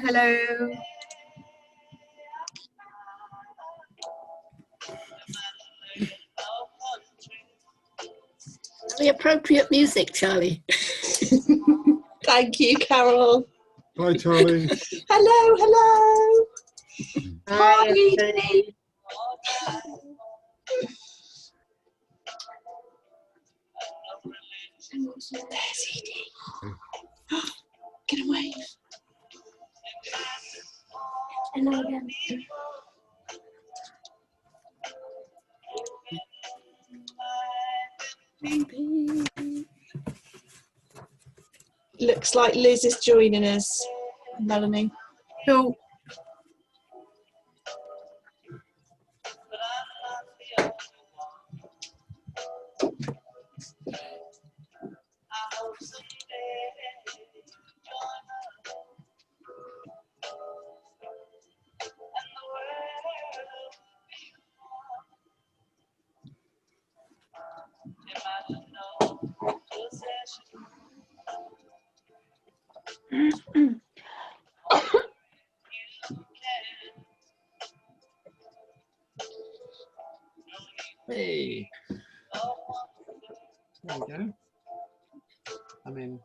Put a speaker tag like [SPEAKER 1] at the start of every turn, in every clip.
[SPEAKER 1] hello.
[SPEAKER 2] The appropriate music, Charlie.
[SPEAKER 3] Thank you, Carol.
[SPEAKER 4] Hi, Charlie.
[SPEAKER 3] Hello, hello.
[SPEAKER 2] Hi, everybody.
[SPEAKER 3] There's Edie. Get away.
[SPEAKER 2] Hello again.
[SPEAKER 3] Looks like Liz is joining us, Melanie.
[SPEAKER 1] So,
[SPEAKER 4] Hey. There we go. I'm in.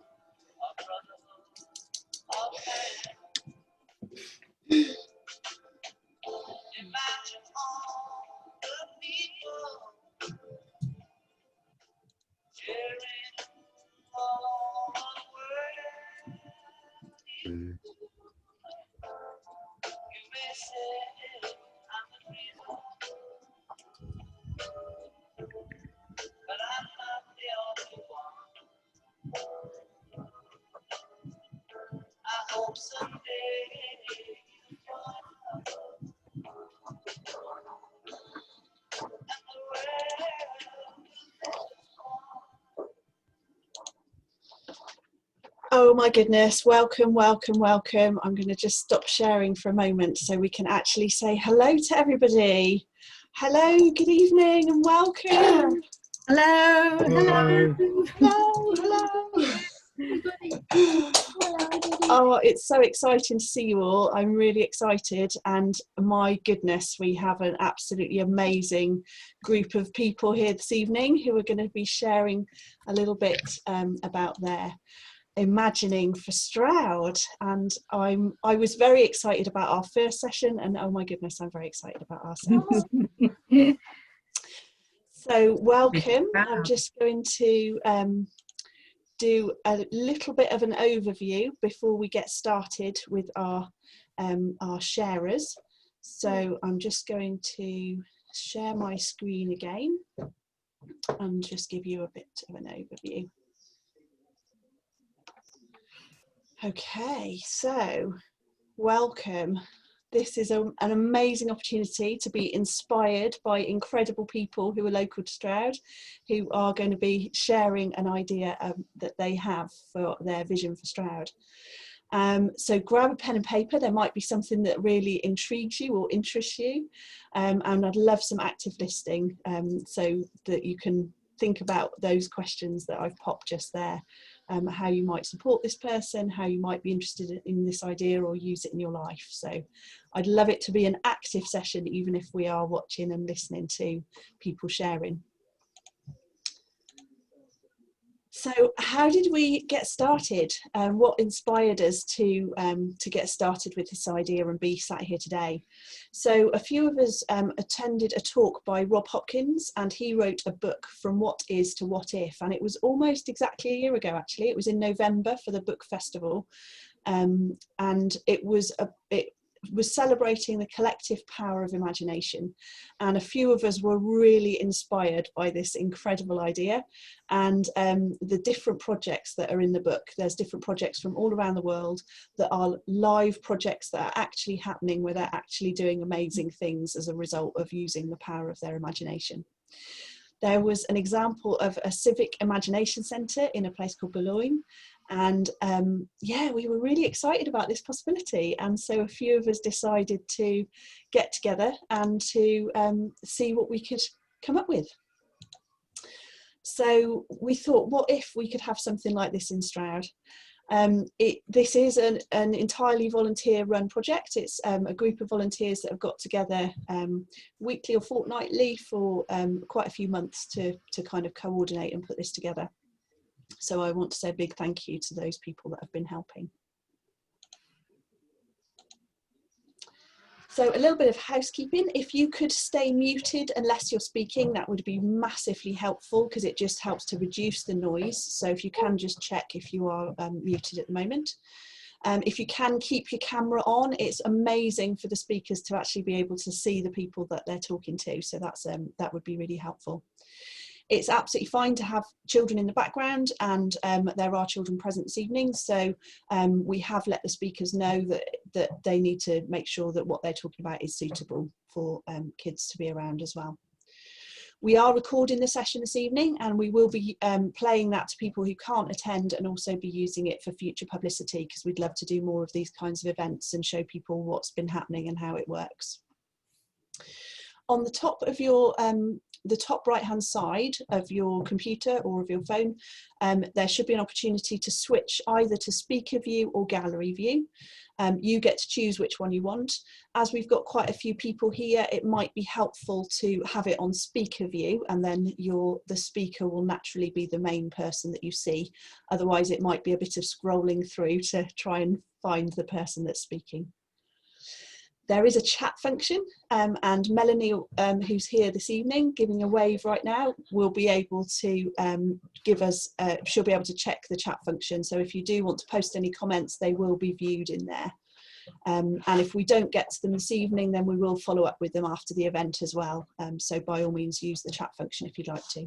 [SPEAKER 3] Oh my goodness, welcome, welcome, welcome. I'm going to just stop sharing for a moment so we can actually say hello to everybody. Hello, good evening and welcome.
[SPEAKER 1] hello.
[SPEAKER 4] Hello.
[SPEAKER 3] Hello, hello. Oh, it's so exciting to see you all. I'm really excited, and my goodness, we have an absolutely amazing group of people here this evening who are going to be sharing a little bit about their imagining for Stroud, and I was very excited about our first session, and oh my goodness, I'm very excited about ourselves. So welcome. I'm just going to do a little bit of an overview before we get started with our sharers. So I'm just going to share my screen again and just give you a bit of an overview. Okay, so welcome. This is an amazing opportunity to be inspired by incredible people who are local to Stroud, who are going to be sharing an idea that they have for their vision for Stroud. So grab a pen and paper. There might be something that really intrigues you or interests you, and I'd love some active listening so that you can think about those questions that I've popped just there. How you might support this person, how you might be interested in this idea or use it in your life. So I'd love it to be an active session, even if we are watching and listening to people sharing. So how did we get started? What inspired us to get started with this idea and be sat here today? So a few of us attended a talk by Rob Hopkins, and he wrote a book, From What Is to What If, and it was almost exactly a year ago actually. It was in November for the book festival, and it was celebrating the collective power of imagination, and a few of us were really inspired by this incredible idea and the different projects that are in the book. There's different projects from all around the world that are live projects that are actually happening, where they're actually doing amazing things as a result of using the power of their imagination. There was an example of a civic imagination centre in a place called Boulogne, and yeah, we were really excited about this possibility, and so a few of us decided to get together and to see what we could come up with. So we thought, what if we could have something like this in Stroud? This is an entirely volunteer-run project. It's a group of volunteers that have got together weekly or fortnightly for quite a few months to kind of coordinate and put this together. So I want to say a big thank you to those people that have been helping. So a little bit of housekeeping. If you could stay muted unless you're speaking, that would be massively helpful because it just helps to reduce the noise. So if you can just check if you are muted at the moment. If you can keep your camera on, it's amazing for the speakers to actually be able to see the people that they're talking to. So that's that would be really helpful. It's absolutely fine to have children in the background, and there are children present this evening. So we have let the speakers know that they need to make sure that what they're talking about is suitable for kids to be around as well. We are recording the session this evening, and we will be playing that to people who can't attend, and also be using it for future publicity, because we'd love to do more of these kinds of events and show people what's been happening and how it works. On the top of your the top right hand side of your computer or of your phone, there should be an opportunity to switch either to speaker view or gallery view. You get to choose which one you want. As we've got quite a few people here, it might be helpful to have it on speaker view, and then the speaker will naturally be the main person that you see. Otherwise it might be a bit of scrolling through to try and find the person that's speaking. There is a chat function, and Melanie, who's here this evening, giving a wave right now, will be able to give us, she'll be able to check the chat function. So if you do want to post any comments, they will be viewed in there. And if we don't get to them this evening, then we will follow up with them after the event as well. So by all means, use the chat function if you'd like to.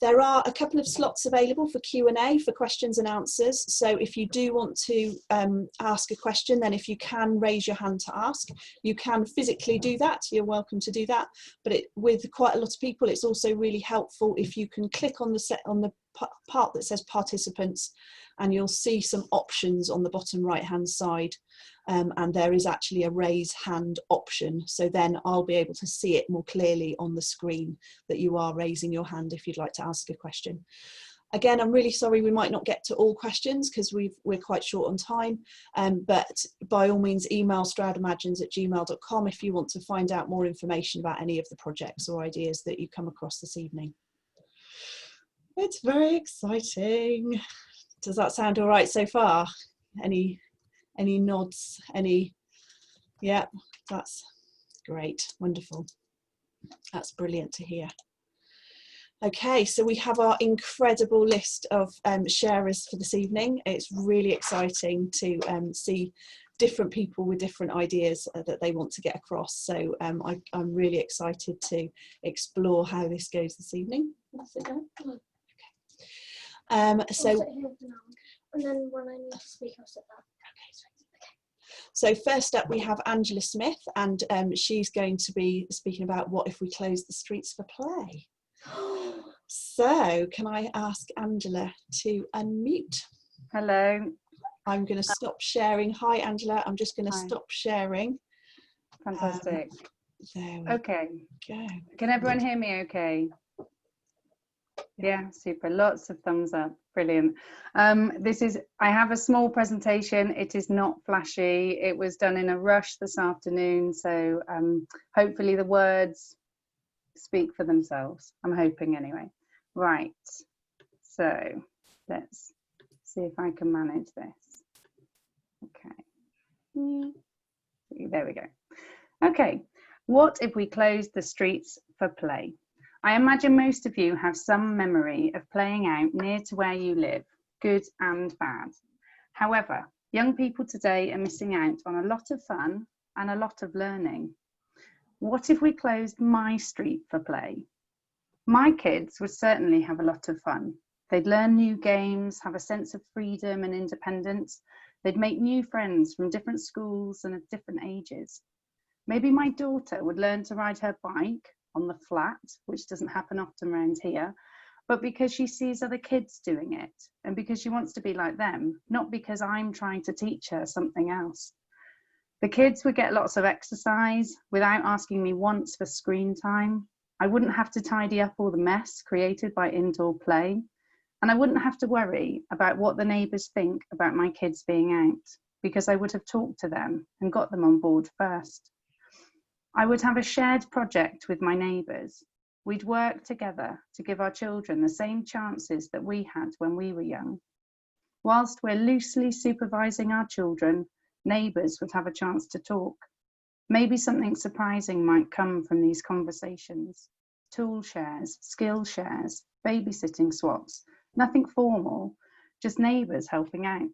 [SPEAKER 3] There are a couple of slots available for Q&A, for questions and answers. So if you do want to ask a question, then if you can raise your hand to ask, you can physically do that. You're welcome to do that. But with quite a lot of people, it's also really helpful if you can click on the part that says participants, and you'll see some options on the bottom right hand side. And there is actually a raise hand option, so then I'll be able to see it more clearly on the screen that you are raising your hand if you'd like to ask a question. Again, I'm really sorry we might not get to all questions because we're quite short on time, but by all means email stroudimagines@gmail.com if you want to find out more information about any of the projects or ideas that you come across this evening. It's very exciting. Does that sound all right so far? Any nods? Yeah, that's great, wonderful. That's brilliant to hear. Okay, so we have our incredible list of sharers for this evening. It's really exciting to see different people with different ideas that they want to get across. So I'm really excited to explore how this goes this evening. Okay. So.
[SPEAKER 2] And then when I need to speak, I'll sit down.
[SPEAKER 3] So first up we have Angela Smith, and she's going to be speaking about what if we close the streets for play. So can I ask Angela to unmute?
[SPEAKER 5] Hello.
[SPEAKER 3] I'm going to stop sharing. Hi Angela, I'm just going to stop sharing.
[SPEAKER 5] Fantastic.
[SPEAKER 3] There we
[SPEAKER 5] Okay.
[SPEAKER 3] go.
[SPEAKER 5] Can everyone hear me okay? Yeah, super. Lots of thumbs up. Brilliant. I have a small presentation. It is not flashy. It was done in a rush this afternoon. So hopefully the words speak for themselves. I'm hoping anyway. Right. So let's see if I can manage this. Okay. There we go. Okay. What if we closed the streets for play? I imagine most of you have some memory of playing out near to where you live, good and bad. However, young people today are missing out on a lot of fun and a lot of learning. What if we closed my street for play? My kids would certainly have a lot of fun. They'd learn new games, have a sense of freedom and independence. They'd make new friends from different schools and of different ages. Maybe my daughter would learn to ride her bike on the flat, which doesn't happen often around here, but because she sees other kids doing it and because she wants to be like them, not because I'm trying to teach her something else. The kids would get lots of exercise without asking me once for screen time. I wouldn't have to tidy up all the mess created by indoor play. And I wouldn't have to worry about what the neighbours think about my kids being out, because I would have talked to them and got them on board first. I would have a shared project with my neighbours. We'd work together to give our children the same chances that we had when we were young. Whilst we're loosely supervising our children, neighbours would have a chance to talk. Maybe something surprising might come from these conversations. Tool shares, skill shares, babysitting swaps, nothing formal, just neighbours helping out.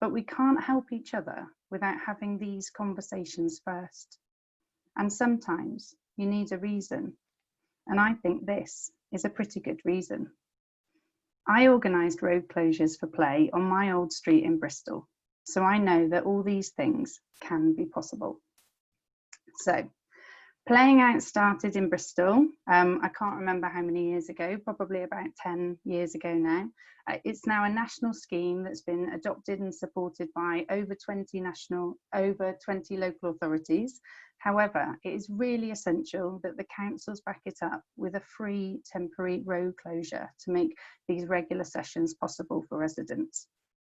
[SPEAKER 5] But we can't help each other without having these conversations first. And sometimes you need a reason. And I think this is a pretty good reason. I organised road closures for play on my old street in Bristol, so I know that all these things can be possible. So, playing out started in Bristol. I can't remember how many years ago, probably about 10 years ago now. It's now a national scheme that's been adopted and supported by over 20 local authorities. However, it is really essential that the councils back it up with a free temporary road closure to make these regular sessions possible for residents.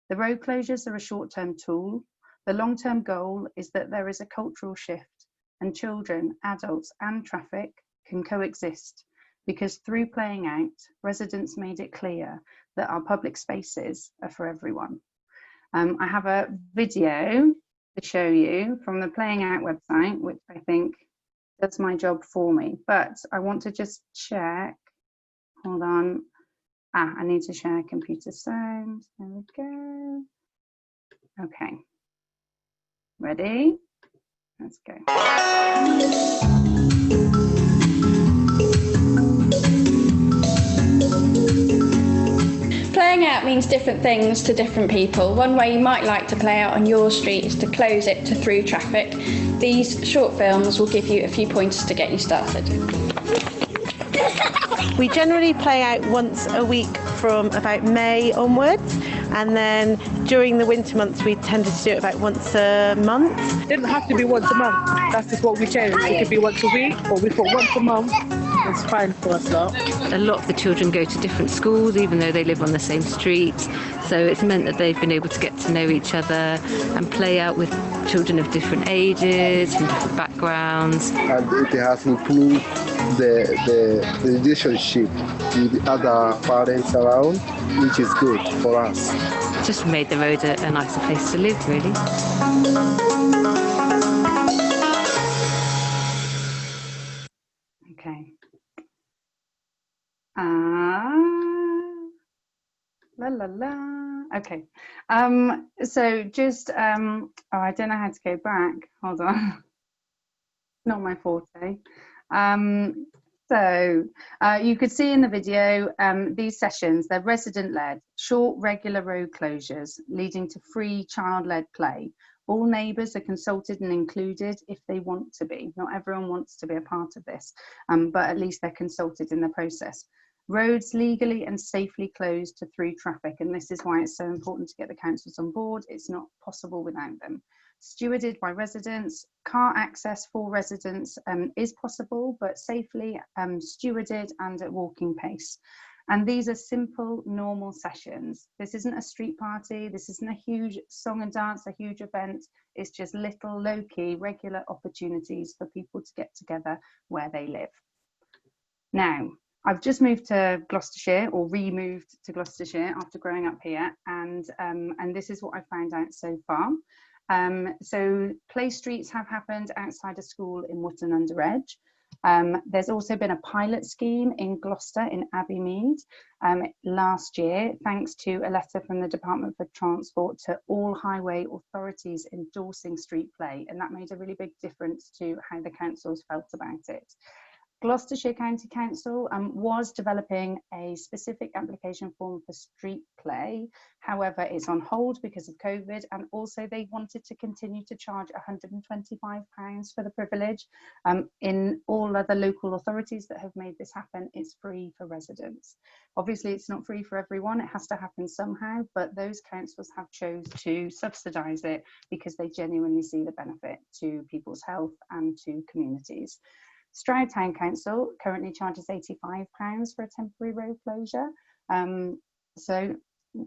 [SPEAKER 5] The road closures are a short-term tool. The long-term goal is that there is a cultural shift and children, adults and traffic can coexist, because through playing out, residents made it clear that our public spaces are for everyone. I have a video to show you from the Playing Out website, which I think does my job for me, but I want to just check, hold on. I need to share computer sound, there we go. Okay, ready? Let's go.
[SPEAKER 6] Playing out means different things to different people. One way you might like to play out on your street is to close it to through traffic. These short films will give you a few pointers to get you started.
[SPEAKER 7] We generally play out once a week from about May onwards, and then during the winter months we tended to do it about once a month.
[SPEAKER 8] It doesn't have to be once a month, that's just what we chose. It could be once a week, or we thought once a month. It's fine for us lot.
[SPEAKER 9] A lot of the children go to different schools, even though they live on the same street. So it's meant that they've been able to get to know each other and play out with children of different ages and different backgrounds.
[SPEAKER 10] And it has improved the relationship with other parents around, which is good for us.
[SPEAKER 9] It's just made the road a nicer place to live, really.
[SPEAKER 5] Okay. La la la. Okay. So just oh, I don't know how to go back. Hold on. Not my forte. So you could see in the video these sessions, they're resident-led, short, regular road closures leading to free child-led play. All neighbours are consulted and included if they want to be. Not everyone wants to be a part of this, but at least they're consulted in the process. Roads legally and safely closed to through traffic, and this is why it's so important to get the councils on board. It's not possible without them. Stewarded by residents, car access for residents is possible, but safely stewarded and at walking pace. And these are simple, normal sessions. This isn't a street party. This isn't a huge song and dance, a huge event. It's just little low-key, regular opportunities for people to get together where they live. Now, I've just moved to Gloucestershire, or removed to Gloucestershire after growing up here, and this is what I found out so far. So play streets have happened outside of school in Wootton-under-Edge. There's also been a pilot scheme in Gloucester in Abbeymead last year, thanks to a letter from the Department for Transport to all highway authorities endorsing street play, and that made a really big difference to how the councils felt about it. Gloucestershire County Council was developing a specific application form for street play. However, it's on hold because of COVID, and also they wanted to continue to charge £125 for the privilege. In all other local authorities that have made this happen, it's free for residents. Obviously, it's not free for everyone. It has to happen somehow, but those councils have chose to subsidise it because they genuinely see the benefit to people's health and to communities. Stroud Town Council currently charges £85 for a temporary road closure. So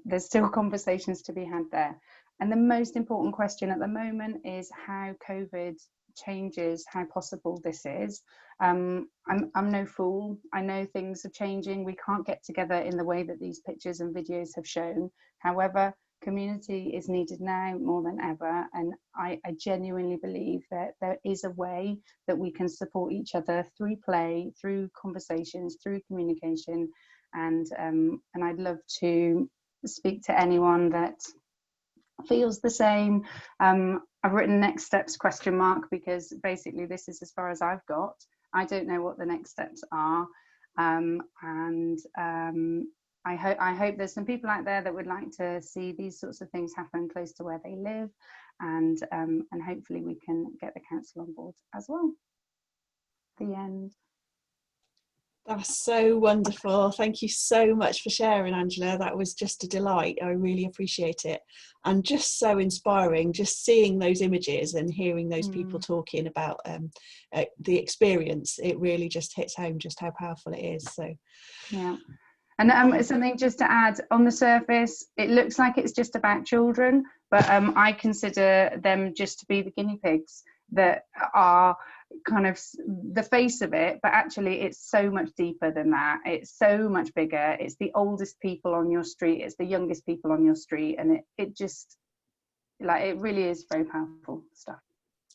[SPEAKER 5] there's still conversations to be had there. And the most important question at the moment is how COVID changes how possible this is. I'm no fool. I know things are changing. We can't get together in the way that these pictures and videos have shown. However, community is needed now more than ever. And I genuinely believe that there is a way that we can support each other through play, through conversations, through communication. And I'd love to speak to anyone that feels the same. I've written next steps ? Because basically this is as far as I've got. I don't know what the next steps are. I hope there's some people out there that would like to see these sorts of things happen close to where they live, and hopefully we can get the council on board as well. The end.
[SPEAKER 3] That's so wonderful. Thank you so much for sharing, Angela. That was just a delight. I really appreciate it. And just so inspiring, just seeing those images and hearing those people talking about the experience. It really just hits home just how powerful it is. So,
[SPEAKER 5] yeah. And something just to add, on the surface, it looks like it's just about children, but I consider them just to be the guinea pigs that are kind of the face of it, but actually it's so much deeper than that. It's so much bigger. It's the oldest people on your street, it's the youngest people on your street, and it just, like, it really is very powerful stuff.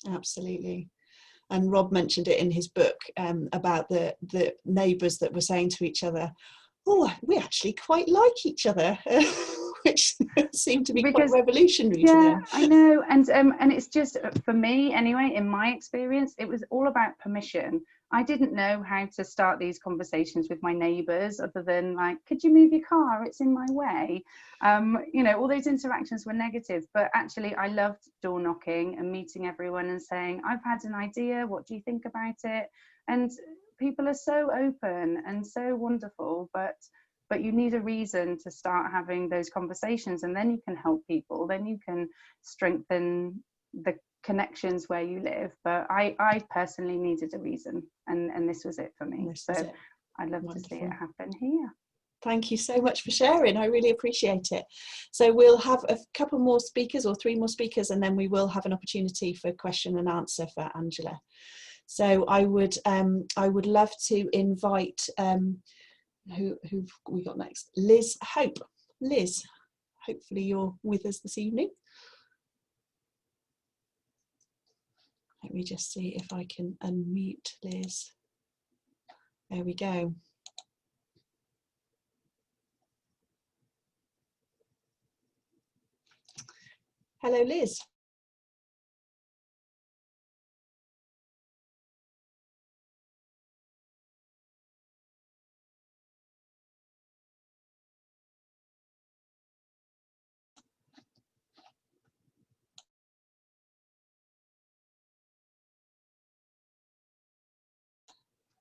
[SPEAKER 3] Absolutely. And Rob mentioned it in his book about the neighbours that were saying to each other, oh, we actually quite like each other, which seemed to be quite revolutionary to them.
[SPEAKER 5] I know, and it's just, for me anyway, in my experience, it was all about permission. I didn't know how to start these conversations with my neighbours other than, like, could you move your car, it's in my way. You know, all those interactions were negative, but actually I loved door knocking and meeting everyone and saying, I've had an idea, what do you think about it? And people are so open and so wonderful, but you need a reason to start having those conversations, and then you can help people, then you can strengthen the connections where you live. But I personally needed a reason, and this was it for me. So I'd love to see it happen here.
[SPEAKER 3] Thank you so much for sharing. I really appreciate it. So we'll have a couple more speakers, or 3 more speakers, and then we will have an opportunity for question and answer for Angela. So I would love to invite who've we got next? Liz Hope. Liz, hopefully you're with us this evening. Let me just see if I can unmute Liz. There we go. Hello, Liz.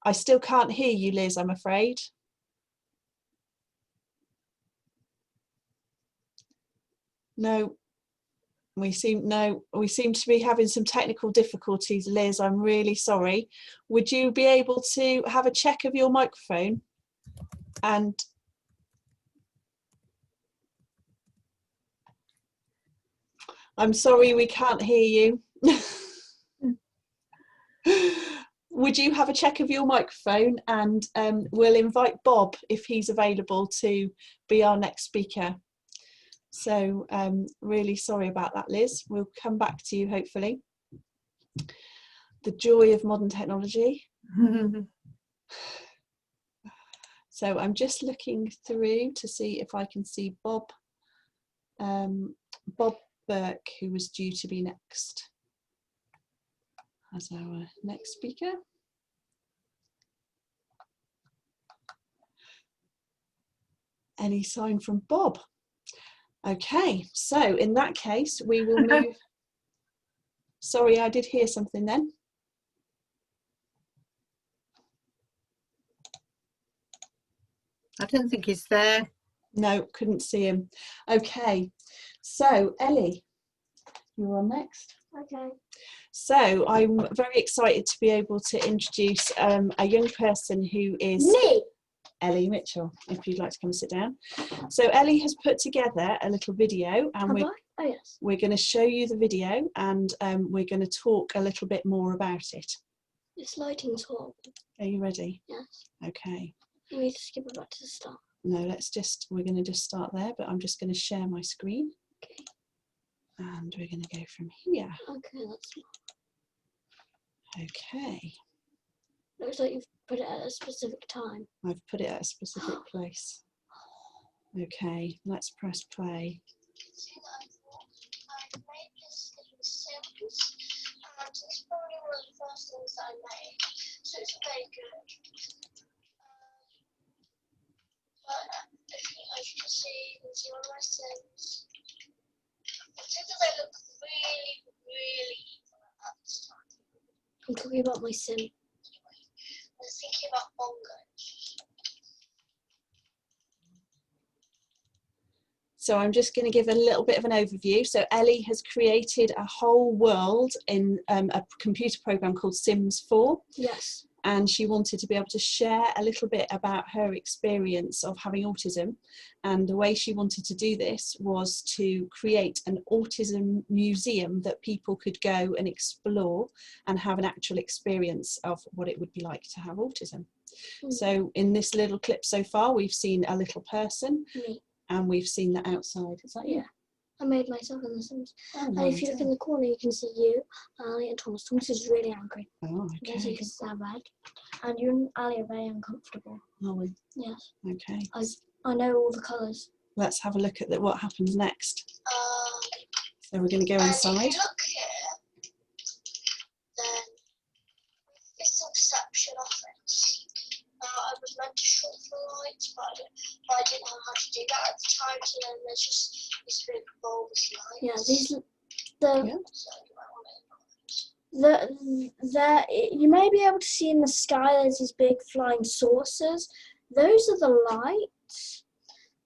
[SPEAKER 3] I still can't hear you, Liz, I'm afraid. No, we seem to be having some technical difficulties, Liz. I'm really sorry. Would you be able to have a check of your microphone? And I'm sorry, we can't hear you. Would you have a check of your microphone, and we'll invite Bob if he's available to be our next speaker. So really sorry about that, Liz. We'll come back to you hopefully. The joy of modern technology. So I'm just looking through to see if I can see Bob. Bob Burke, who was due to be next as our next speaker. Any sign from Bob? Okay, so in that case, we will move. Sorry, I did hear something then.
[SPEAKER 1] I don't think he's there.
[SPEAKER 3] No, couldn't see him. Okay, so Ellie, you're on next.
[SPEAKER 2] Okay.
[SPEAKER 3] So I'm very excited to be able to introduce a young person who is...
[SPEAKER 2] Me?
[SPEAKER 3] Ellie Mitchell, if you'd like to come and sit down. So Ellie has put together a little video, and
[SPEAKER 2] Have I? Oh, yes.
[SPEAKER 3] we're going to show you the video, and we're going to talk a little bit more about it.
[SPEAKER 2] This lighting's horrible.
[SPEAKER 3] Are you ready?
[SPEAKER 2] Yes.
[SPEAKER 3] Okay.
[SPEAKER 2] We need to skip it back to the start.
[SPEAKER 3] No, we're going to just start there, but I'm just going to share my screen.
[SPEAKER 2] Okay.
[SPEAKER 3] And we're going to go from here.
[SPEAKER 2] Okay, that's.
[SPEAKER 3] Okay.
[SPEAKER 2] Looks like you've put it at a specific time.
[SPEAKER 3] I've put it at a specific place. Okay, let's press play.
[SPEAKER 2] See that I made this in Sims, and it's probably one of the first things that I made, so it's very good. But as you can see, you can see one of my Sims. I think that they look really, really evil at this time. I'm talking about my Sim. Anyway, I was thinking about Bongo.
[SPEAKER 3] So I'm just going to give a little bit of an overview. So Ellie has created a whole world in a computer program called Sims 4.
[SPEAKER 2] Yes.
[SPEAKER 3] And she wanted to be able to share a little bit about her experience of having autism. And the way she wanted to do this was to create an autism museum that people could go and explore and have an actual experience of what it would be like to have autism. So in this little clip so far, we've seen a little person.
[SPEAKER 2] Me.
[SPEAKER 3] And we've seen the outside. Is that you?
[SPEAKER 2] Yeah. I made myself in The Sims.
[SPEAKER 3] Oh,
[SPEAKER 2] And if you look in the corner, you can see you, Ali, and Thomas. Thomas is really angry.
[SPEAKER 3] Oh,
[SPEAKER 2] Yes,
[SPEAKER 3] okay.
[SPEAKER 2] because they're red. And you and Ali are very uncomfortable.
[SPEAKER 3] Are we?
[SPEAKER 2] Yes.
[SPEAKER 3] Okay.
[SPEAKER 2] I know all the colours.
[SPEAKER 3] Let's have a look at what happens next. So we're going to go inside.
[SPEAKER 2] If you look here, then this Inception office. I was meant to shrink the lights, but I didn't know how to do that at the time. So then there's just this big bulbous light. Yeah, these you may be able to see in the sky. There's these big flying saucers. Those are the lights.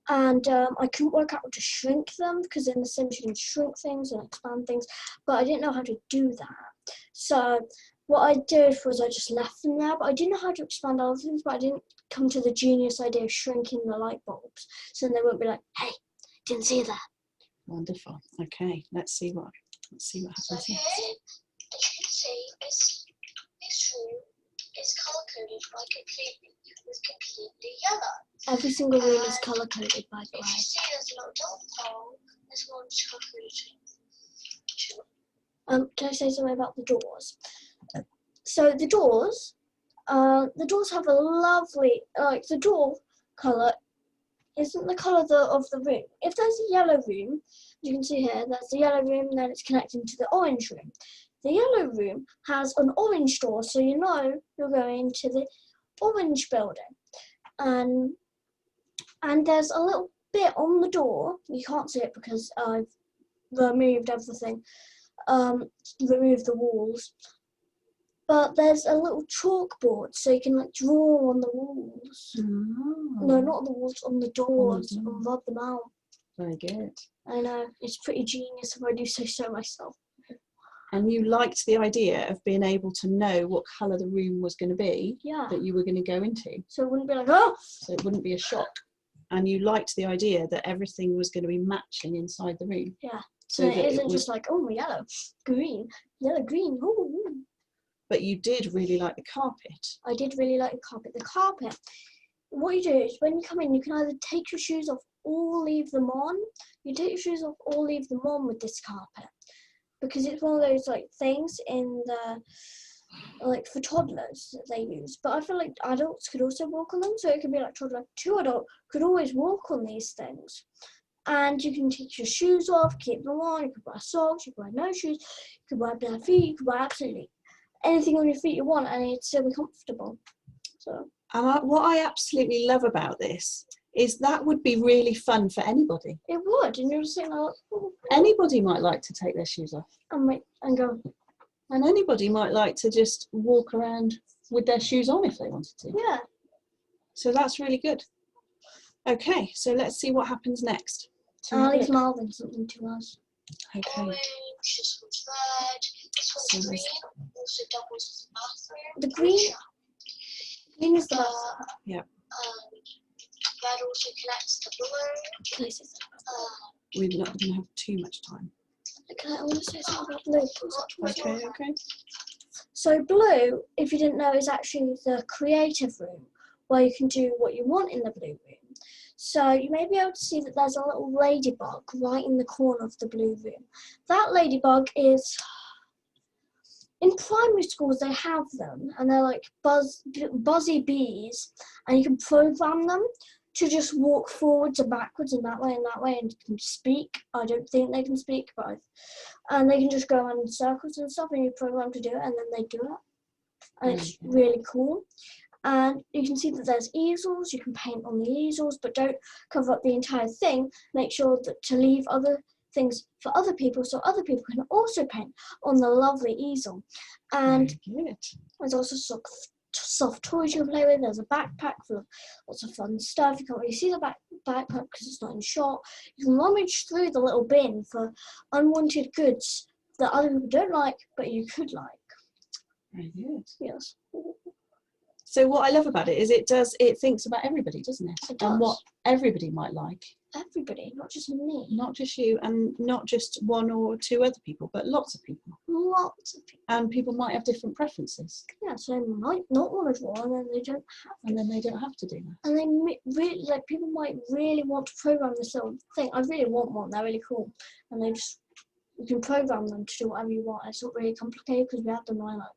[SPEAKER 2] And I couldn't work out how to shrink them because in The Sims you can shrink things and expand things, but I didn't know how to do that. So what I did was I just left them there, but I didn't know how to expand other things, but I didn't come to the genius idea of shrinking the light bulbs. So then they won't be like, hey, didn't see that.
[SPEAKER 3] Wonderful. Okay, let's see what happens
[SPEAKER 2] so
[SPEAKER 3] next.
[SPEAKER 2] Here, as you can see, this room is color coded by completely yellow. Every single room is color coded, by the way. If you see there's a little dog hole, this one's color coded. Can I say something about the doors? So the doors have a lovely, like the door colour isn't the colour of the room. If there's a yellow room, you can see here, there's the yellow room, and then it's connecting to the orange room. The yellow room has an orange door, so you know you're going to the orange building. And there's a little bit on the door, you can't see it because I've removed everything, removed the walls. But there's a little chalkboard, so you can like draw on the walls.
[SPEAKER 3] Oh.
[SPEAKER 2] No, not on the walls, on the doors, and rub them out.
[SPEAKER 3] Very good.
[SPEAKER 2] I know, it's pretty genius if I do say so myself.
[SPEAKER 3] And you liked the idea of being able to know what colour the room was going to be that you were going to go into.
[SPEAKER 2] So it wouldn't be like, oh!
[SPEAKER 3] So it wouldn't be a shock. And you liked the idea that everything was going to be matching inside the room.
[SPEAKER 2] Yeah. So it isn't just like, oh, yellow, green, ooh.
[SPEAKER 3] But you did really like the carpet.
[SPEAKER 2] I did really like the carpet. The carpet, what you do is when you come in, you can either take your shoes off or leave them on. You take your shoes off or leave them on with this carpet. Because it's one of those like things in the, like for toddlers that they use. But I feel like adults could also walk on them. So it could be like toddler, 2 adults could always walk on these things. And you can take your shoes off, keep them on, you could wear socks, you could wear no shoes, you could wear bare feet, you could wear absolutely anything on your feet you want and it'd still be comfortable. So.
[SPEAKER 3] And what I absolutely love about this is that would be really fun for anybody.
[SPEAKER 2] It would, and you're just saying like, oh.
[SPEAKER 3] Anybody might like to take their shoes off.
[SPEAKER 2] And go.
[SPEAKER 3] And anybody might like to just walk around with their shoes on if they wanted to.
[SPEAKER 2] Yeah.
[SPEAKER 3] So that's really good. Okay, so let's see what happens next.
[SPEAKER 2] I'll leave Marvin something to us.
[SPEAKER 3] Okay.
[SPEAKER 2] Orange, this one's red, this one's green, also doubles as a bathroom. The green is the bathroom.
[SPEAKER 3] Yeah.
[SPEAKER 2] red also connects to blue.
[SPEAKER 3] We're not going to have too much time.
[SPEAKER 2] I want to say something about blue.
[SPEAKER 3] Okay.
[SPEAKER 2] So blue, if you didn't know, is actually the creative room where you can do what you want in the blue room. So you may be able to see that there's a little ladybug right in the corner of the blue room. That ladybug is, in primary schools they have them, and they're like buzzy bees, and you can program them to just walk forwards and backwards and that way, and can speak. I don't think they can speak, but and they can just go around in circles and stuff, and you program to do it, and then they do it, and it's really cool. And you can see that there's easels. You can paint on the easels, but don't cover up the entire thing. Make sure that to leave other things for other people, so other people can also paint on the lovely easel. And there's also soft toys you can play with. There's a backpack full of lots of fun stuff. You can't really see the backpack because it's not in shot. You can rummage through the little bin for unwanted goods that other people don't like, but you could like.
[SPEAKER 3] Very good.
[SPEAKER 2] Yes.
[SPEAKER 3] So what I love about it is it thinks about everybody, doesn't it?
[SPEAKER 2] It does.
[SPEAKER 3] And what everybody might like.
[SPEAKER 2] Everybody, not just me.
[SPEAKER 3] Not just you, and not just one or two other people, but lots of people.
[SPEAKER 2] Lots of people.
[SPEAKER 3] And people might have different preferences.
[SPEAKER 2] Yeah, so they might not want to draw, and then they don't have to.
[SPEAKER 3] And then they don't have to do that.
[SPEAKER 2] And they really, like, people might really want to program this little thing. I really want one. They're really cool. And they just, you can program them to do whatever you want. It's not really complicated because we had them in like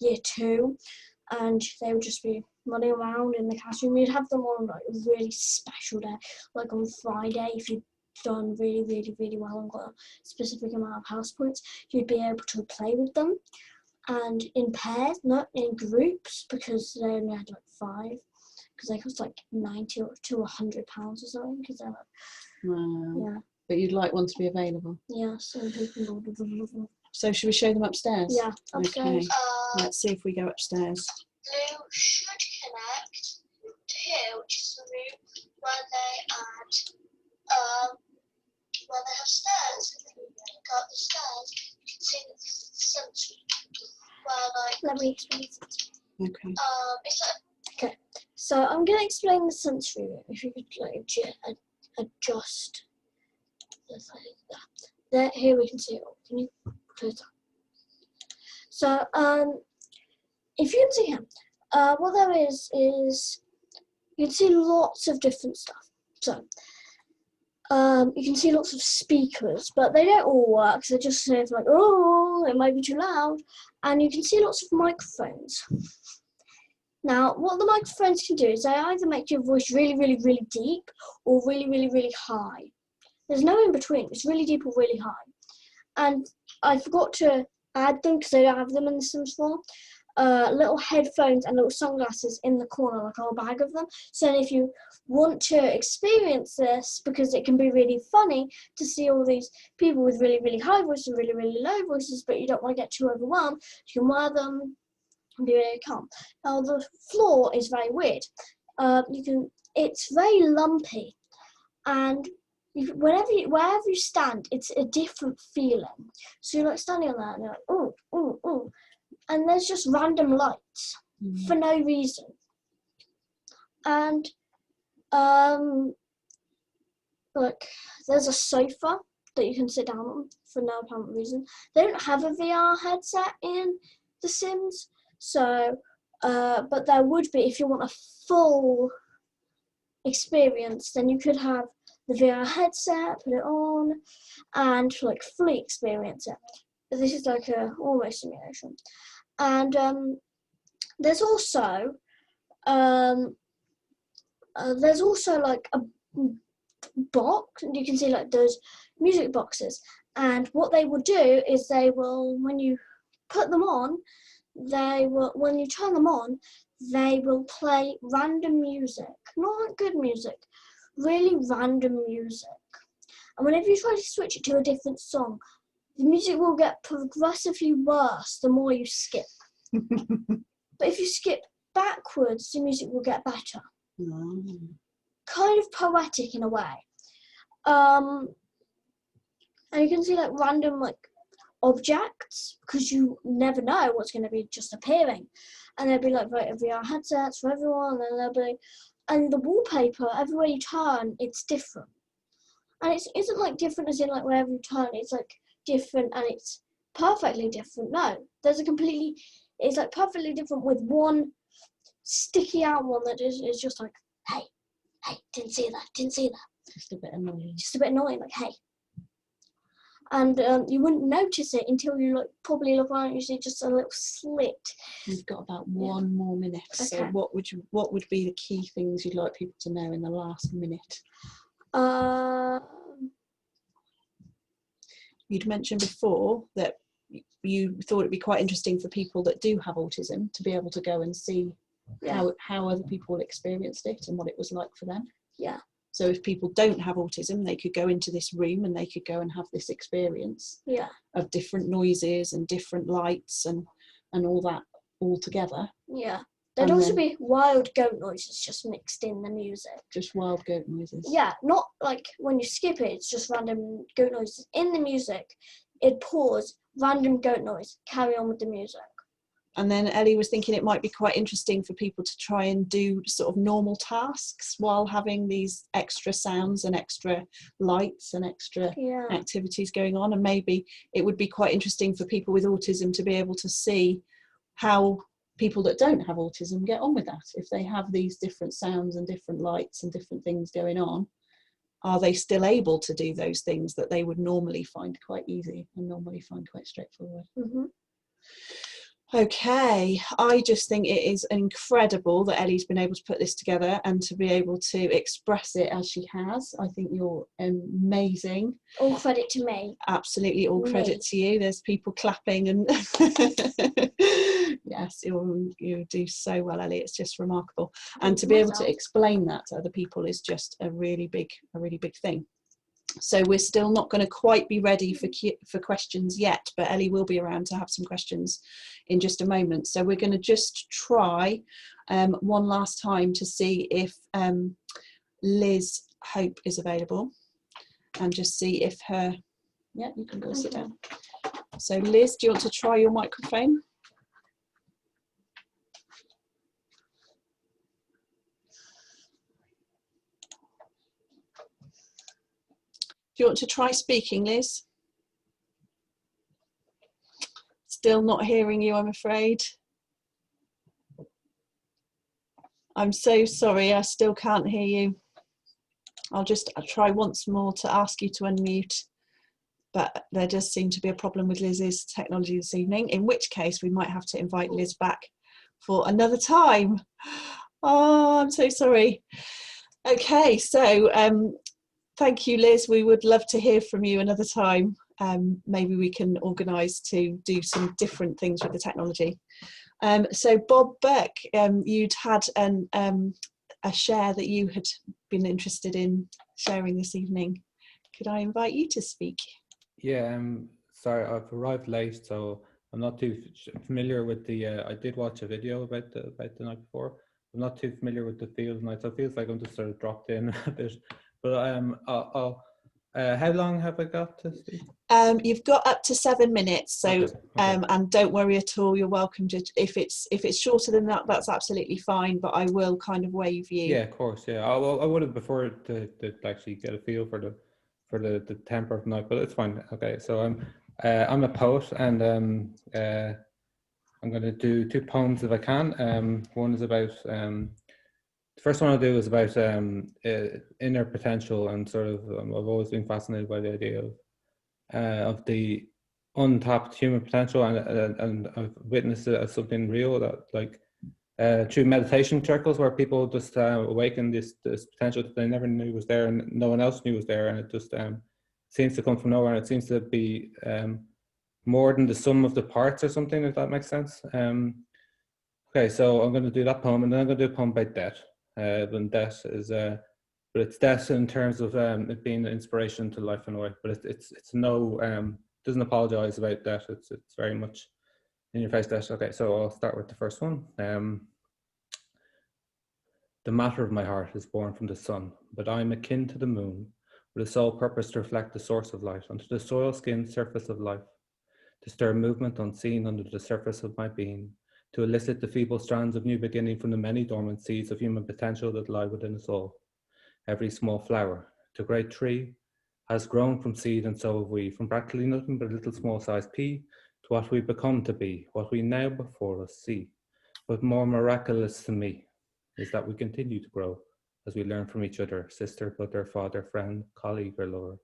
[SPEAKER 2] year 2. And they would just be running around in the classroom. You'd have them on like a really special day, like on Friday. If you'd done really, really, really well and got a specific amount of house points, you'd be able to play with them. And in pairs, not in groups, because they only had like 5, because they cost like 90 to 100 pounds or something. Because they're like, yeah.
[SPEAKER 3] But you'd like one to be available.
[SPEAKER 2] Yes, and people.
[SPEAKER 3] So should we show them upstairs?
[SPEAKER 2] Yeah, upstairs.
[SPEAKER 3] Okay. Let's see if we go upstairs.
[SPEAKER 2] Blue should connect to here, which is the room where they have stairs. If you go up the stairs, you can see the sensory. Let me explain the sensory.
[SPEAKER 3] Okay.
[SPEAKER 2] Okay. So I'm going to explain the sensory room. If you could like adjust the thing that. There, here we can see it all. Can you close that? So if you can see here, what there is you can see lots of different stuff. So you can see lots of speakers, but they don't all work. So they just say like, oh, it might be too loud. And you can see lots of microphones. Now, what the microphones can do is they either make your voice really, really, really deep or really, really, really high. There's no in between. It's really deep or really high. And I forgot to add them because they don't have them in the Sims 4. Little headphones and little sunglasses in the corner, like a whole bag of them. So if you want to experience this, because it can be really funny to see all these people with really, really high voices and really, really low voices, but you don't want to get too overwhelmed, you can wear them and be really calm. Now the floor is very weird. It's very lumpy, and wherever you stand, it's a different feeling. So you're like standing on that and you're like, ooh, ooh, ooh. And there's just random lights for no reason. And like there's a sofa that you can sit down on for no apparent reason. They don't have a VR headset in The Sims, so but there would be if you want a full experience. Then you could have the VR headset, put it on, and like fully experience it. But this is like a almost simulation. And there's also like a box, and you can see like those music boxes. And what they will do is they will, when you put them on, when you turn them on, they will play random music, not good music, really random music. And whenever you try to switch it to a different song, the music will get progressively worse the more you skip. But if you skip backwards, the music will get better. Kind of poetic in a way. And you can see like random like objects, because you never know what's going to be just appearing. And there'll be like VR headsets for everyone, and there'll be and the wallpaper, everywhere you turn, it's different. And it isn't like different as in like wherever you turn, it's like different and it's perfectly different. No, there's it's like perfectly different with one sticky out one that is just like, hey, didn't see that.
[SPEAKER 3] Just a bit annoying.
[SPEAKER 2] Just a bit annoying, like, hey. And you wouldn't notice it until you probably look around and you see just a little slit.
[SPEAKER 3] We've got about one more minute.
[SPEAKER 2] Okay.
[SPEAKER 3] So what would be the key things you'd like people to know in the last minute? You'd mentioned before that you thought it'd be quite interesting for people that do have autism to be able to go and see how other people experienced it and what it was like for them.
[SPEAKER 2] Yeah.
[SPEAKER 3] So if people don't have autism, they could go into this room and they could go and have this experience of different noises and different lights and all that all together.
[SPEAKER 2] Yeah. There'd also be wild goat noises just mixed in the music.
[SPEAKER 3] Just wild goat noises.
[SPEAKER 2] Yeah, not like when you skip it, it's just random goat noises. In the music, it'd pause, random goat noise, carry on with the music.
[SPEAKER 3] And then Ellie was thinking it might be quite interesting for people to try and do sort of normal tasks while having these extra sounds and extra lights and extra activities going on. And maybe it would be quite interesting for people with autism to be able to see how people that don't have autism get on with that. If they have these different sounds and different lights and different things going on, are they still able to do those things that they would normally find quite easy and normally find quite straightforward?
[SPEAKER 2] Mm-hmm.
[SPEAKER 3] Okay, I just think it is incredible that Ellie's been able to put this together and to be able to express it as she has. I think you're amazing.
[SPEAKER 2] All credit to me.
[SPEAKER 3] Absolutely, all credit to you. There's people clapping and yes, you do so well, Ellie. It's just remarkable. And to be able to explain that to other people is just a really big thing. So we're still not going to quite be ready for questions yet, but Ellie will be around to have some questions in just a moment. So we're going to just try one last time to see if Liz Hope is available and just see if you can go sit down. So Liz, do you want to try your microphone? Do you want to try speaking, Liz? Still not hearing you, I'm afraid. I'm so sorry, I still can't hear you. I'll try once more to ask you to unmute, but there does seem to be a problem with Liz's technology this evening, in which case we might have to invite Liz back for another time. Oh, I'm so sorry. Okay, so thank you, Liz. We would love to hear from you another time. Maybe we can organise to do some different things with the technology. So Bob Burke, you'd had a share that you had been interested in sharing this evening. Could I invite you to speak?
[SPEAKER 11] Yeah, sorry, I've arrived late, so I'm not too familiar with the, I did watch a video about the night before. I'm not too familiar with the field night, so it feels like I'm just sort of dropped in a bit. But how long have I got to speak?
[SPEAKER 3] You've got up to 7 minutes, so
[SPEAKER 11] okay.
[SPEAKER 3] And don't worry at all. You're welcome to, if it's shorter than that, that's absolutely fine. But I will kind of wave you.
[SPEAKER 11] Yeah, of course. Yeah, I would have preferred to actually get a feel for the temper of the night, but it's fine. Okay, so I'm a poet, and I'm going to do 2 poems if I can. One is about the first one I'll do is about inner potential, and sort of I've always been fascinated by the idea of the untapped human potential, and I've witnessed it as something real, that like through meditation circles where people just awaken this potential that they never knew was there and no one else knew was there, and it just seems to come from nowhere, and it seems to be more than the sum of the parts or something, if that makes sense. Okay, so I'm going to do that poem, and then I'm going to do a poem about death. When death is, but it's death in terms of it being an inspiration to life in a way. But it's no doesn't apologize about death. It's very much in your face death. Okay, so I'll start with the first one. The matter of my heart is born from the sun, but I am akin to the moon, with a sole purpose to reflect the source of light onto the soil-skinned surface of life, to stir movement unseen under the surface of my being, to elicit the feeble strands of new beginning from the many dormant seeds of human potential that lie within us all. Every small flower to great tree has grown from seed, and so have we, from practically nothing but a little small sized pea to what we become to be, what we now before us see. But more miraculous to me is that we continue to grow as we learn from each other, sister, brother, father, friend, colleague, or lover.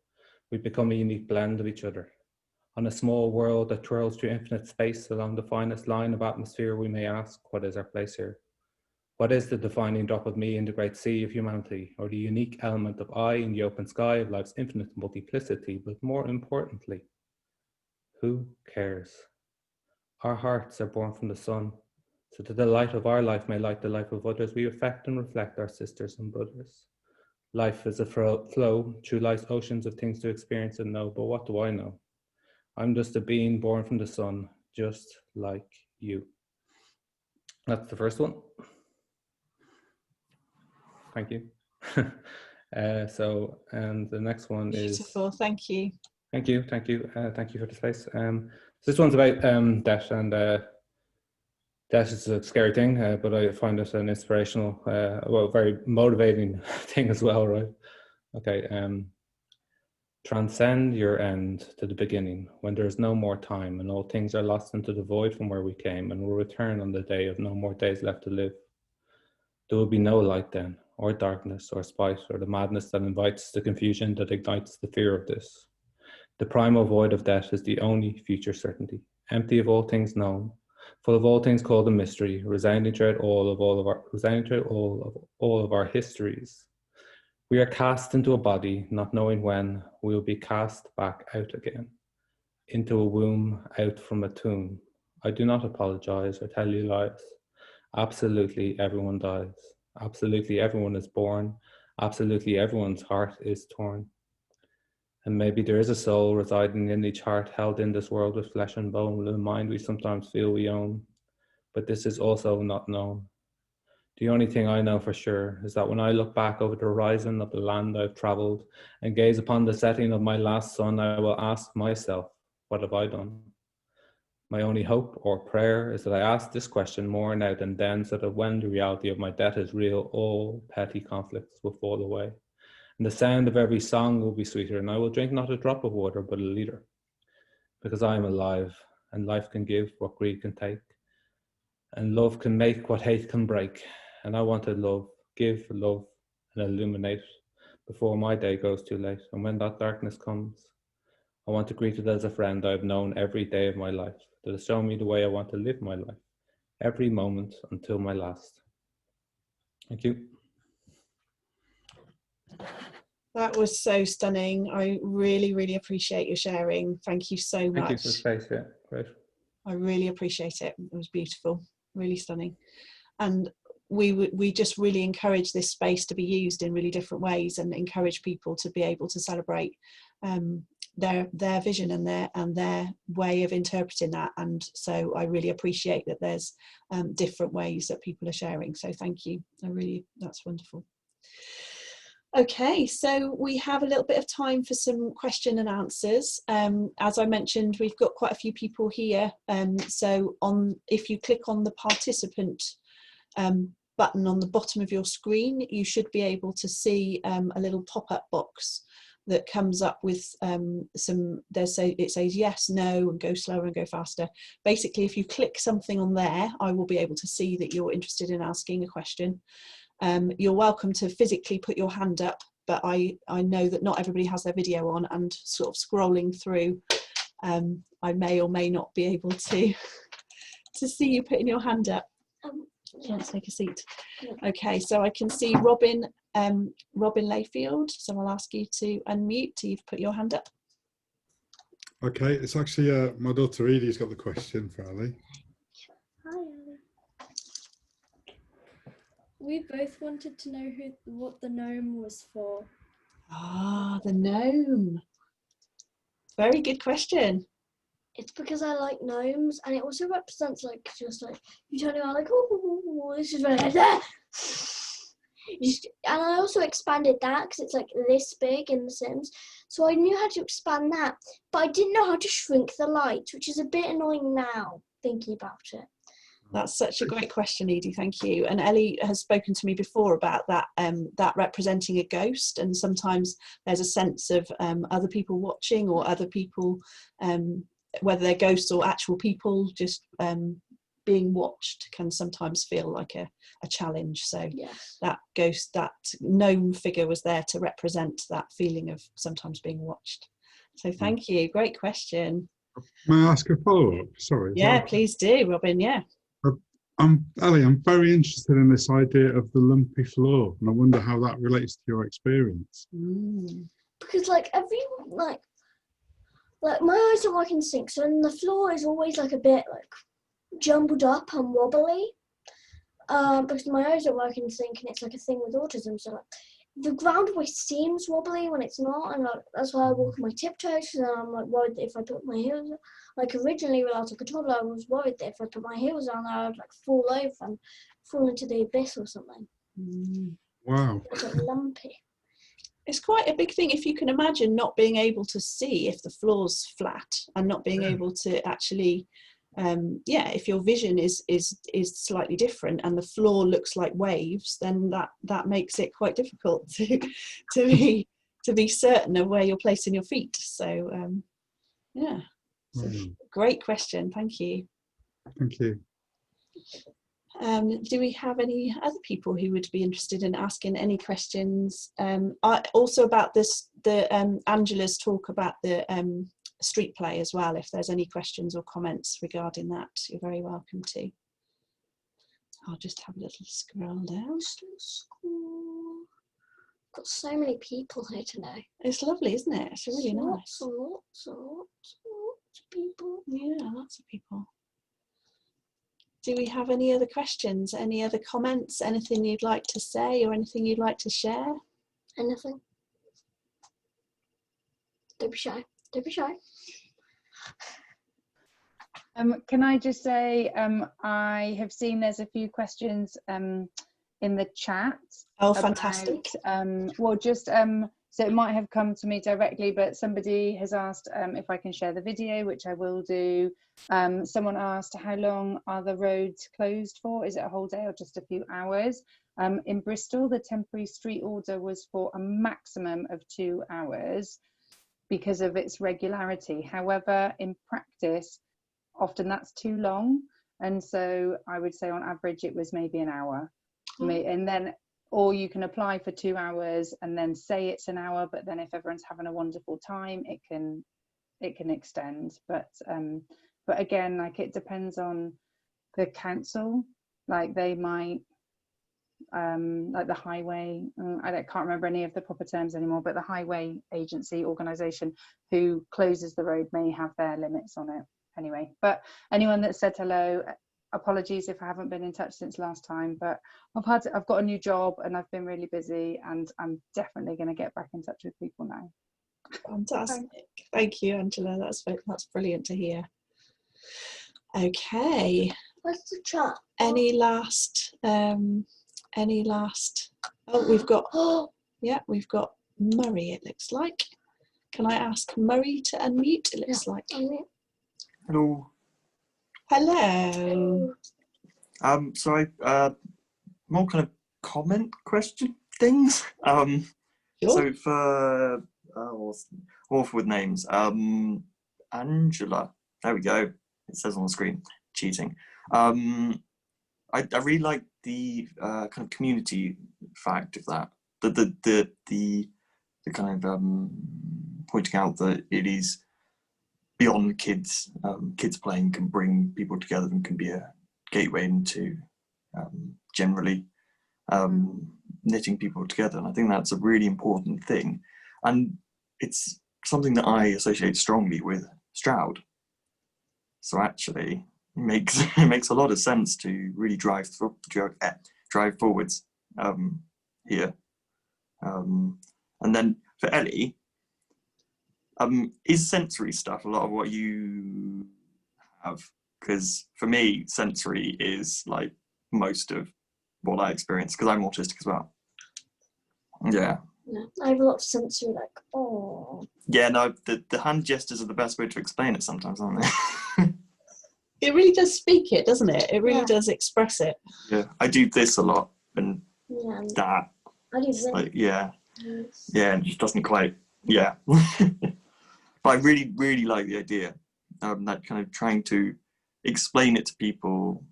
[SPEAKER 11] We become a unique blend of each other. On a small world that twirls through infinite space along the finest line of atmosphere, we may ask, what is our place here? What is the defining drop of me in the great sea of humanity, or the unique element of I in the open sky of life's infinite multiplicity? But more importantly, who cares? Our hearts are born from the sun, so that the light of our life may light the life of others. We affect and reflect our sisters and brothers. Life is a flow through life's oceans of things to experience and know, but what do I know? I'm just a being born from the sun, just like you. That's the first one. Thank you. And the next one is...
[SPEAKER 3] Beautiful, thank you.
[SPEAKER 11] Thank you for the space. So this one's about death, and death is a scary thing, but I find it an inspirational, very motivating thing as well, right? Okay. Transcend your end to the beginning, when there is no more time and all things are lost into the void from where we came, and will return on the day of no more days left to live. There will be no light then, or darkness, or spite, or the madness that invites the confusion that ignites the fear of this. The primal void of death is the only future certainty, empty of all things known, full of all things called a mystery, resounding throughout all of our histories. We are cast into a body, not knowing when we will be cast back out again, into a womb, out from a tomb. I do not apologize or tell you lies. Absolutely everyone dies. Absolutely everyone is born. Absolutely everyone's heart is torn. And maybe there is a soul residing in each heart, held in this world with flesh and bone, with a mind we sometimes feel we own. But this is also not known. The only thing I know for sure is that when I look back over the horizon of the land I've traveled and gaze upon the setting of my last sun, I will ask myself, what have I done? My only hope or prayer is that I ask this question more now than then, so that when the reality of my death is real, all petty conflicts will fall away. And the sound of every song will be sweeter, and I will drink not a drop of water, but a liter. Because I am alive, and life can give what greed can take, and love can make what hate can break. And I want to love, give love, and illuminate before my day goes too late. And when that darkness comes, I want to greet it as a friend I have known every day of my life, that has shown me the way I want to live my life, every moment until my last. Thank you.
[SPEAKER 3] That was so stunning. I really, really appreciate your sharing. Thank you so much.
[SPEAKER 11] Thank you for the space, yeah, great.
[SPEAKER 3] I really appreciate it. It was beautiful, really stunning. And we just really encourage this space to be used in really different ways, and encourage people to be able to celebrate their vision and their way of interpreting that. And so I really appreciate that there's different ways that people are sharing. So thank you. That's wonderful. Okay, so we have a little bit of time for some question and answers. As I mentioned, we've got quite a few people here. So if you click on the participant button on the bottom of your screen, you should be able to see a little pop-up box that comes up with it says yes, no, and go slower and go faster. Basically, if you click something on there, I will be able to see that you're interested in asking a question. You're welcome to physically put your hand up, but I know that not everybody has their video on, and sort of scrolling through, I may or may not be able to see you putting your hand up. Do you want to take a seat? Okay, so I can see Robin Layfield, so I'll ask you to unmute till you've put your hand up.
[SPEAKER 12] Okay, it's actually my daughter Edie's got the question for Ali.
[SPEAKER 2] Hi, Ali. We both wanted to know what the gnome was for.
[SPEAKER 3] Ah, the gnome. Very good question.
[SPEAKER 2] It's because I like gnomes, and it also represents just like you turn around like, oh, this is really like that. And I also expanded that because it's like this big in The Sims, so I knew how to expand that, but I didn't know how to shrink the light, which is a bit annoying now thinking about it.
[SPEAKER 3] That's such a great question, Edie. Thank you. And Ellie has spoken to me before about that, that representing a ghost, and sometimes there's a sense of other people watching, or other people, whether they're ghosts or actual people, just being watched can sometimes feel like a challenge. So
[SPEAKER 2] Yes.
[SPEAKER 3] that ghost, that gnome figure, was there to represent that feeling of sometimes being watched. So thank you. Great question.
[SPEAKER 12] May I ask a follow-up? Sorry.
[SPEAKER 3] Yeah, please do, Robin. Yeah.
[SPEAKER 12] Ali, I'm very interested in this idea of the lumpy floor, and I wonder how that relates to your experience.
[SPEAKER 2] Because like like my eyes don't work in sync, so the floor is always like a bit like jumbled up and wobbly. Because my eyes don't work in sync, and it's like a thing with autism. So like, the ground always seems wobbly when it's not, and like, that's why I walk on my tiptoes. And I'm like worried that if I put my heels, like originally when I was like a toddler, I was worried that if I put my heels on, I would like fall over and fall into the abyss or something.
[SPEAKER 12] Wow.
[SPEAKER 2] It's like lumpy.
[SPEAKER 3] It's quite a big thing if you can imagine not being able to see if the floor's flat, and not being able to actually, if your vision is slightly different and the floor looks like waves, then that makes it quite difficult to be certain of where you're placing your feet. So it's a great question. Thank you.
[SPEAKER 12] Thank you.
[SPEAKER 3] Do we have any other people who would be interested in asking any questions? Also about this, Angela's talk about the street play as well. If there's any questions or comments regarding that, you're very welcome to. I'll just have a little scroll down.
[SPEAKER 2] Got so many people here today.
[SPEAKER 3] It's lovely, isn't it? It's really nice.
[SPEAKER 2] Lots of people.
[SPEAKER 3] Yeah, lots of people. Do we have any other questions? Any other comments? Anything you'd like to say, or anything you'd like to share?
[SPEAKER 2] Anything? Don't be shy. Don't be shy.
[SPEAKER 5] Can I just say, I have seen there's a few questions in the chat.
[SPEAKER 3] Oh, fantastic.
[SPEAKER 5] So it might have come to me directly, but somebody has asked if I can share the video, which I will do. Someone asked, how long are the roads closed for? Is it a whole day or just a few hours? In Bristol, the temporary street order was for a maximum of 2 hours because of its regularity. However, in practice, often that's too long. And so I would say on average, it was maybe an hour. And then, or you can apply for 2 hours and then say it's an hour, but then if everyone's having a wonderful time, it can extend. But again, like, it depends on the council. Like, they might, like the highway, I can't remember any of the proper terms anymore, but the highway agency organisation who closes the road may have their limits on it anyway. But anyone that said hello, apologies if I haven't been in touch since last time, but I've got a new job and I've been really busy, and I'm definitely going to get back in touch with people now.
[SPEAKER 3] Fantastic. Thank you, Angela. That's brilliant to hear. Okay.
[SPEAKER 2] Where's the chat?
[SPEAKER 3] Any last? Oh, we've got. Yeah, we've got Murray. It looks like. Can I ask Murray to unmute? It looks like.
[SPEAKER 13] Hello.
[SPEAKER 3] Hello.
[SPEAKER 13] Sorry, more kind of comment question things.
[SPEAKER 3] Sure.
[SPEAKER 13] So for awful with names. Angela. There we go. It says on the screen. Cheating. I really like the kind of community fact of that. The kind of pointing out that it is beyond kids. Kids playing can bring people together and can be a gateway into generally knitting people together. And I think that's a really important thing. And it's something that I associate strongly with Stroud. So actually, it makes a lot of sense to really drive forwards here. And then for Ellie, is sensory stuff a lot of what you have? Because for me, sensory is like most of what I experience, because I'm autistic as well. Yeah.
[SPEAKER 2] Yeah, I have a lot of sensory, like, oh.
[SPEAKER 13] Yeah, no, the hand gestures are the best way to explain it sometimes, aren't they?
[SPEAKER 3] it really does speak it, doesn't it? It really
[SPEAKER 2] Yeah.
[SPEAKER 3] does express it.
[SPEAKER 13] Yeah, I do this a lot, and
[SPEAKER 2] Yeah.
[SPEAKER 13] that,
[SPEAKER 2] I do
[SPEAKER 13] it's
[SPEAKER 2] think.
[SPEAKER 13] like, yeah, it just doesn't quite, yeah. But I really, really like the idea, that kind of trying to explain it to people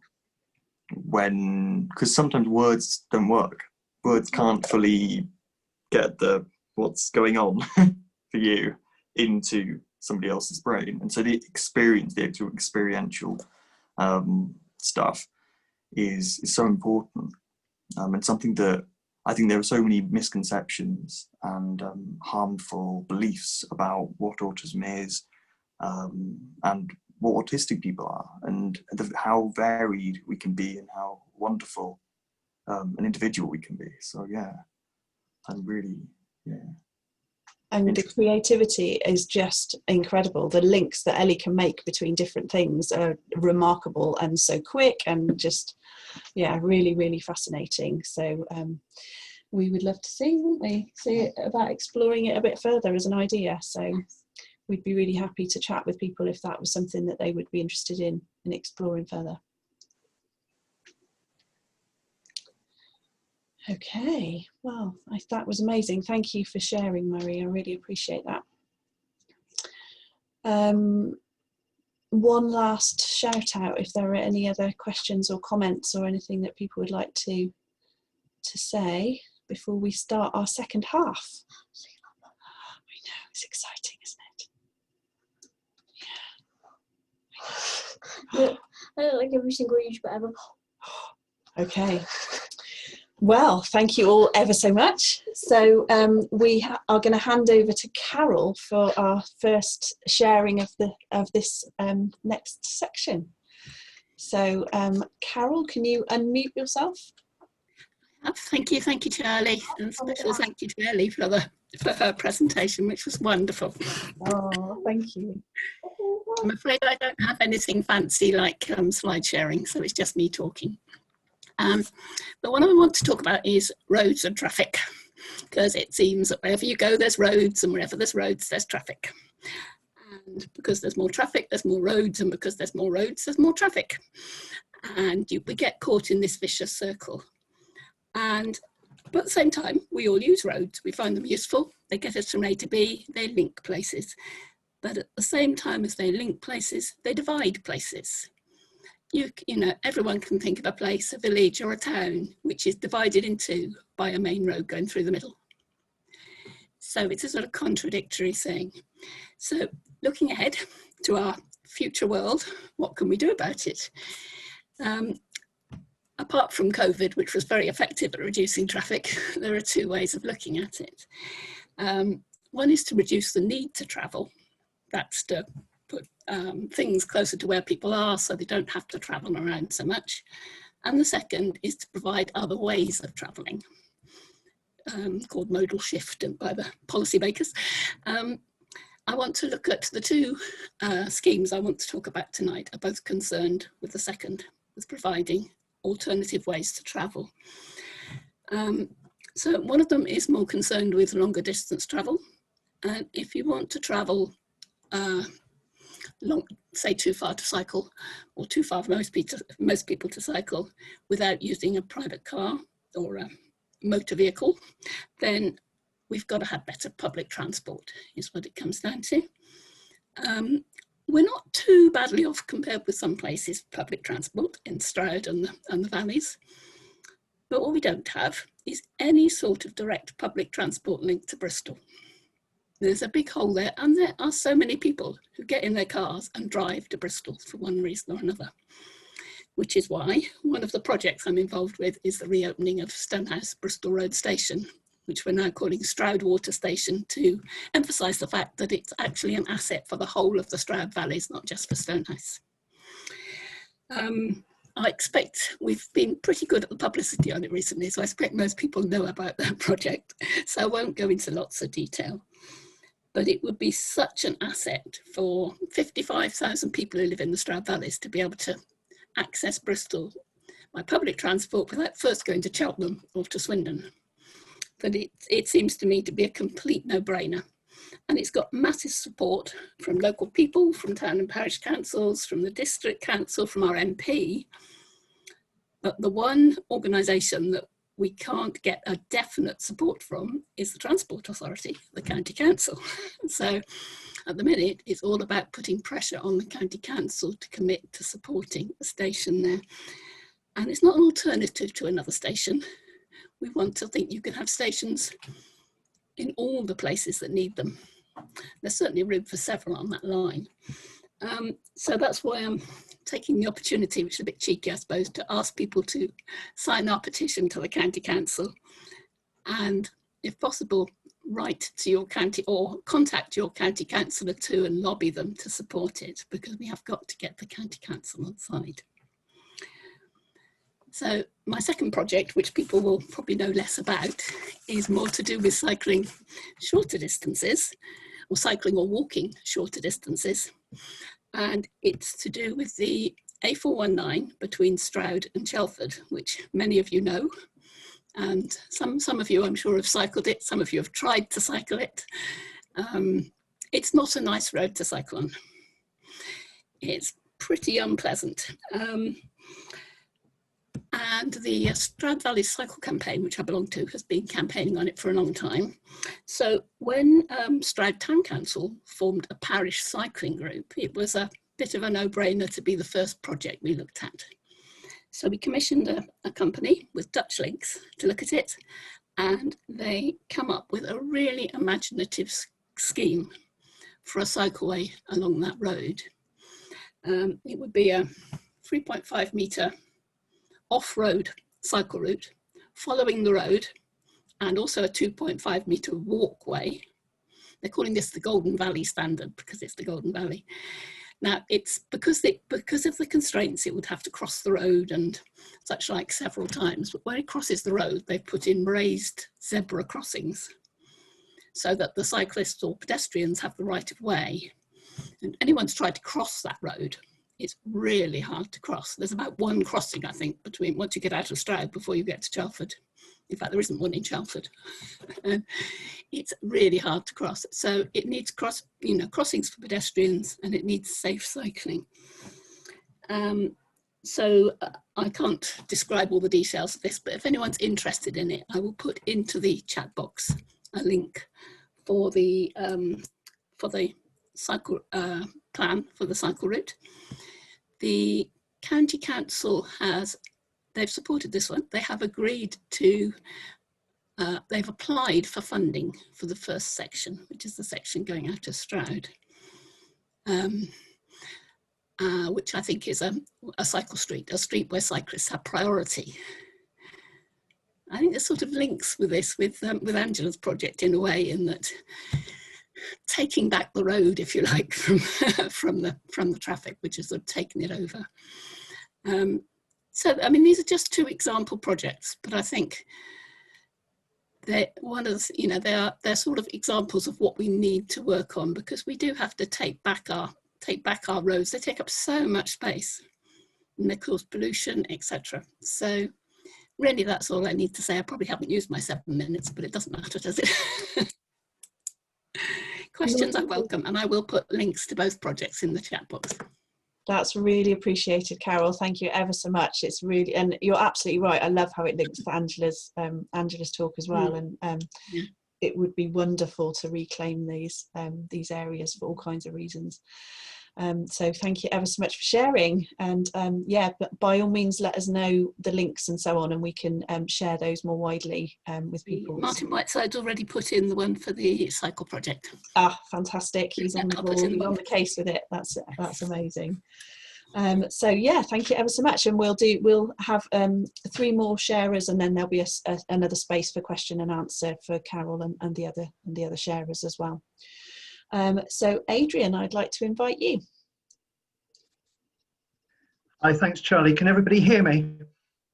[SPEAKER 13] because sometimes words don't work. Words can't fully get what's going on for you into somebody else's brain, and so the actual experiential stuff is so important, and something that I think there are so many misconceptions and harmful beliefs about what autism is, and what autistic people are, and how varied we can be, and how wonderful an individual we can be. So yeah, I'm really, yeah.
[SPEAKER 3] And the creativity is just incredible. The links that Ellie can make between different things are remarkable, and so quick, and just, yeah, really, really fascinating. So we would love to see, wouldn't we? See about exploring it a bit further as an idea. So we'd be really happy to chat with people if that was something that they would be interested in exploring further. Okay, well, that was amazing. Thank you for sharing, Murray. I really appreciate that. One last shout out, if there are any other questions or comments or anything that people would like to say before we start our second half. I know, it's exciting, isn't it?
[SPEAKER 2] Yeah. I don't like every single YouTube ever.
[SPEAKER 3] Okay. Well, thank you all ever so much. So we are going to hand over to Carol for our first sharing of this next section. So Carol, can you unmute yourself?
[SPEAKER 14] Thank you, Charlie, and special thank you to Ellie for her presentation, which was wonderful.
[SPEAKER 3] Oh, thank you.
[SPEAKER 14] I'm afraid I don't have anything fancy like slide sharing, so it's just me talking. But what I want to talk about is roads and traffic, because it seems that wherever you go, there's roads, and wherever there's roads, there's traffic. And because there's more traffic, there's more roads, and because there's more roads, there's more traffic. And we get caught in this vicious circle. But at the same time, we all use roads. We find them useful. They get us from A to B. They link places. But at the same time as they link places, they divide places. You know, everyone can think of a place, a village or a town, which is divided in two by a main road going through the middle. So it's a sort of contradictory thing. So looking ahead to our future world, what can we do about it? Apart from COVID, which was very effective at reducing traffic, there are two ways of looking at it. One is to reduce the need to travel. That's to put things closer to where people are so they don't have to travel around so much. And the second is to provide other ways of travelling, called modal shift by the policymakers. I want to look at the two schemes I want to talk about tonight are both concerned with the second, with providing alternative ways to travel. So one of them is more concerned with longer distance travel. And if you want to travel say too far to cycle, or too far for most people to cycle without using a private car or a motor vehicle, then we've got to have better public transport, is what it comes down to. We're not too badly off compared with some places, public transport in Stroud and the valleys. But what we don't have is any sort of direct public transport link to Bristol. There's a big hole there, and there are so many people who get in their cars and drive to Bristol for one reason or another, which is why one of the projects I'm involved with is the reopening of Stonehouse Bristol Road Station, which we're now calling Stroud Water Station, to emphasise the fact that it's actually an asset for the whole of the Stroud Valleys, not just for Stonehouse. I expect we've been pretty good at the publicity on it recently, so I expect most people know about that project, so I won't go into lots of detail. But it would be such an asset for 55,000 people who live in the Stroud Valleys to be able to access Bristol by public transport without first going to Cheltenham or to Swindon. But it seems to me to be a complete no-brainer. And it's got massive support from local people, from town and parish councils, from the district council, from our MP. But the one organisation that we can't get a definite support from is the Transport Authority, the County Council. So at the minute, it's all about putting pressure on the County Council to commit to supporting a station there. And it's not an alternative to another station. We want to think you can have stations in all the places that need them. There's certainly room for several on that line. So that's why I'm taking the opportunity, which is a bit cheeky, I suppose, to ask people to sign our petition to the County Council and, if possible, write to your county or contact your county councillor too and lobby them to support it, because we have got to get the county council on side. So my second project, which people will probably know less about, is more to do with cycling shorter distances, or cycling or walking shorter distances. And it's to do with the A419 between Stroud and Chelford, which many of you know. And some of you, I'm sure, have cycled it. Some of you have tried to cycle it. It's not a nice road to cycle on. It's pretty unpleasant. And the Stroud Valley Cycle Campaign, which I belong to, has been campaigning on it for a long time. So when Stroud Town Council formed a parish cycling group, it was a bit of a no-brainer to be the first project we looked at. So we commissioned a company with Dutch links to look at it, and they come up with a really imaginative scheme for a cycleway along that road. It would be a 3.5 metre off-road cycle route following the road, and also a 2.5 metre walkway. They're calling this the Golden Valley standard because it's the Golden Valley. Now, it's because of the constraints, it would have to cross the road and such like several times, but where it crosses the road, they've put in raised zebra crossings so that the cyclists or pedestrians have the right of way. And anyone's tried to cross that road, it's really hard to cross. There's about one crossing, I think, between once you get out of Stroud before you get to Chelford. In fact, there isn't one in Chelford. It's really hard to cross. So it needs crossings for pedestrians, and it needs safe cycling. So I can't describe all the details of this, but if anyone's interested in it, I will put into the chat box a link for the cycle plan for the cycle route. The County Council they've supported this one. They have agreed to, they've applied for funding for the first section, which is the section going out of Stroud, which I think is a cycle street, a street where cyclists have priority. I think there's sort of links with this, with Angela's project in a way, in that taking back the road, if you like, from the traffic, which has sort of taken it over. So, I mean, these are just two example projects, but I think they're they're sort of examples of what we need to work on, because we do have to take back our roads. They take up so much space and they cause pollution, etc. So really, that's all I need to say. I probably haven't used my 7 minutes, but it doesn't matter, does it? Questions are welcome, and I will put links to both projects in the chat box.
[SPEAKER 3] That's really appreciated, Carol. Thank you ever so much. It's really, and you're absolutely right. I love how it links to Angela's talk as well. And it would be wonderful to reclaim these areas for all kinds of reasons. So thank you ever so much for sharing. And yeah, but by all means, let us know the links and so on, and we can share those more widely with people.
[SPEAKER 14] Martin Whiteside's already put in the one for the cycle project.
[SPEAKER 3] Ah, fantastic. He's on the ball, he's on the case with it. That's amazing. So yeah, thank you ever so much. And we'll have 3 more sharers, and then there'll be another space for question and answer for Carol and the other sharers as well. So Adrian, I'd like to invite you.
[SPEAKER 15] Hi, thanks Charlie. Can everybody hear me?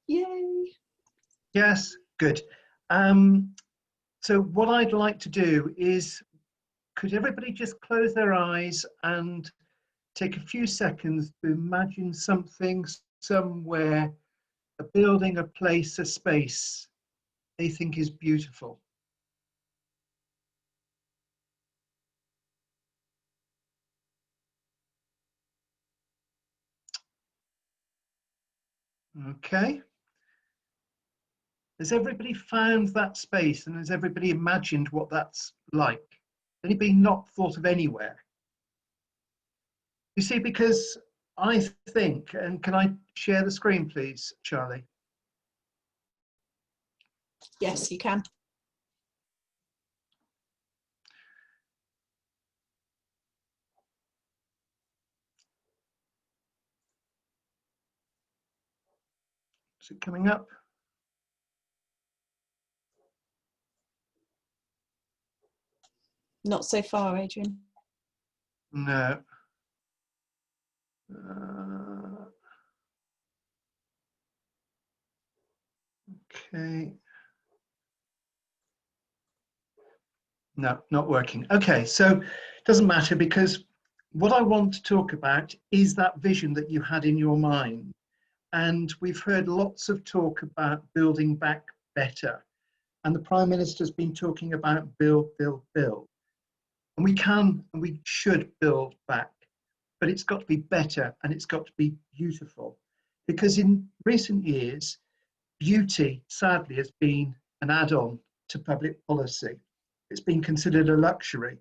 [SPEAKER 3] Yay.
[SPEAKER 15] Yes, good. So what I'd like to do is, could everybody just close their eyes and take a few seconds to imagine something, somewhere, a building, a place, a space they think is beautiful. Okay. Has everybody found that space, and has everybody imagined what that's like? Anybody not thought of anywhere? You see, because I think, and can I share the screen, please, Charlie?
[SPEAKER 3] Yes, you can.
[SPEAKER 15] Is it coming up?
[SPEAKER 3] Not so far, Adrian.
[SPEAKER 15] No. Okay. No, not working. Okay, so it doesn't matter, because what I want to talk about is that vision that you had in your mind. And we've heard lots of talk about building back better. And the Prime Minister's been talking about build, build, build. And we can and we should build back, but it's got to be better and it's got to be beautiful. Because in recent years, beauty, sadly, has been an add-on to public policy. It's been considered a luxury.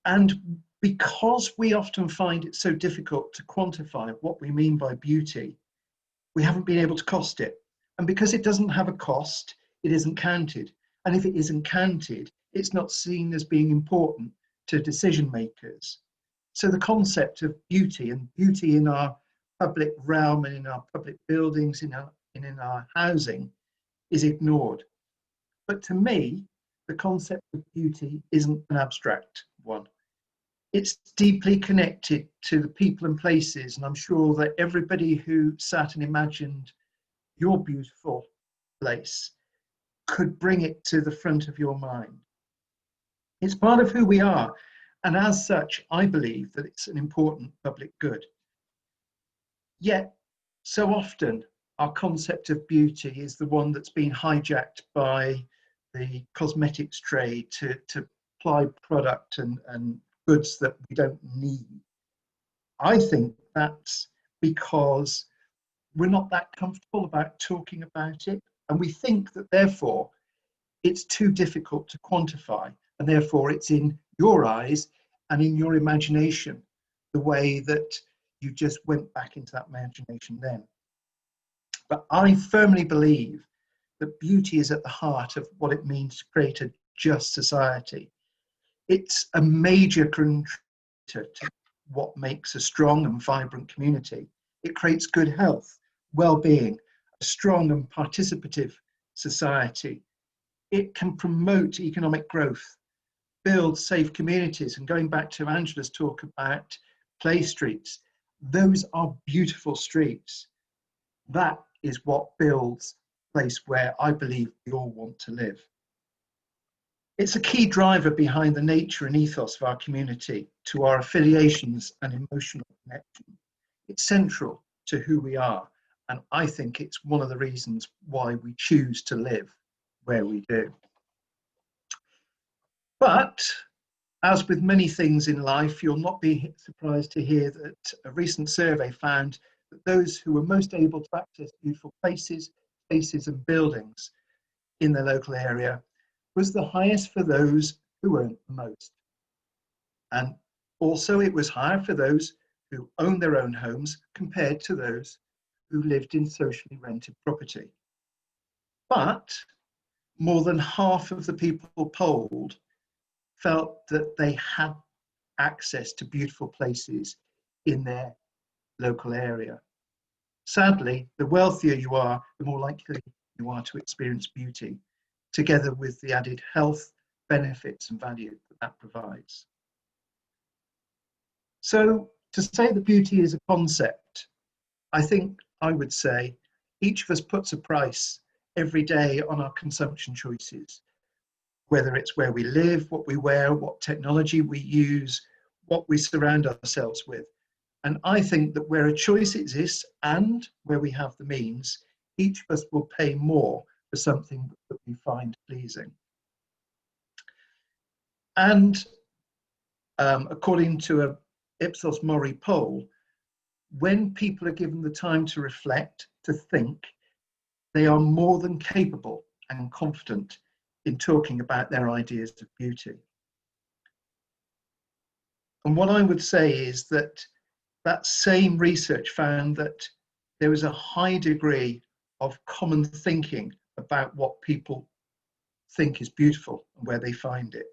[SPEAKER 15] And because we often find it so difficult to quantify what we mean by beauty, we haven't been able to cost it. And because it doesn't have a cost, it isn't counted. And if it isn't counted, it's not seen as being important to decision makers. So the concept of beauty, and beauty in our public realm and in our public buildings, in our housing, is ignored. But to me, the concept of beauty isn't an abstract one. It's deeply connected to the people and places, and I'm sure that everybody who sat and imagined your beautiful place could bring it to the front of your mind. It's part of who we are, and as such, I believe that it's an important public good. Yet, so often, our concept of beauty is the one that's been hijacked by the cosmetics trade to apply product and goods that we don't need. I think that's because we're not that comfortable about talking about it, and we think that therefore it's too difficult to quantify, and therefore it's in your eyes and in your imagination, the way that you just went back into that imagination then. But I firmly believe that beauty is at the heart of what it means to create a just society. It's a major contributor to what makes a strong and vibrant community. It creates good health, well-being, a strong and participative society. It can promote economic growth, build safe communities, and going back to Angela's talk about play streets, those are beautiful streets. That is what builds a place where I believe we all want to live. It's a key driver behind the nature and ethos of our community, to our affiliations and emotional connection. It's central to who we are, and I think it's one of the reasons why we choose to live where we do. But as with many things in life, you'll not be surprised to hear that a recent survey found that those who were most able to access beautiful places, spaces and buildings in their local area was the highest for those who earned the most. And also it was higher for those who owned their own homes compared to those who lived in socially rented property. But more than half of the people polled felt that they had access to beautiful places in their local area. Sadly, the wealthier you are, the more likely you are to experience beauty, together with the added health, benefits and value that provides. So to say that beauty is a concept, I think I would say each of us puts a price every day on our consumption choices, whether it's where we live, what we wear, what technology we use, what we surround ourselves with. And I think that where a choice exists and where we have the means, each of us will pay more for something that we find pleasing. And according to a Ipsos Mori poll, when people are given the time to reflect, to think, they are more than capable and confident in talking about their ideas of beauty. And what I would say is that that same research found that there was a high degree of common thinking about what people think is beautiful and where they find it.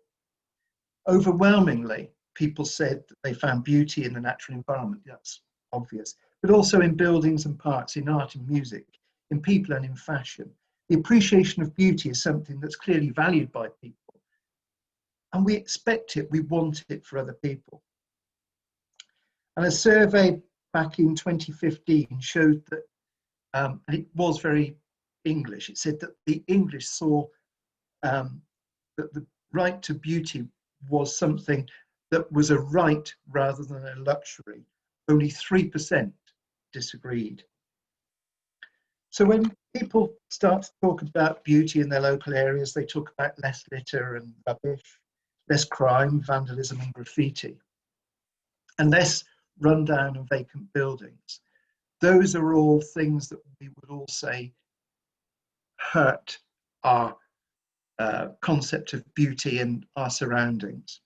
[SPEAKER 15] Overwhelmingly, people said that they found beauty in the natural environment. That's obvious, but also in buildings and parks, in art and music, in people and in fashion. The appreciation of beauty is something that's clearly valued by people. And we expect it, we want it for other people. And a survey back in 2015 showed that, and it was very English, it said that the English saw that the right to beauty was something that was a right rather than a luxury. Only 3% disagreed. So when people start to talk about beauty in their local areas, they talk about less litter and rubbish, less crime, vandalism and graffiti, and less rundown and vacant buildings. Those are all things that we would all say hurt our concept of beauty and our surroundings.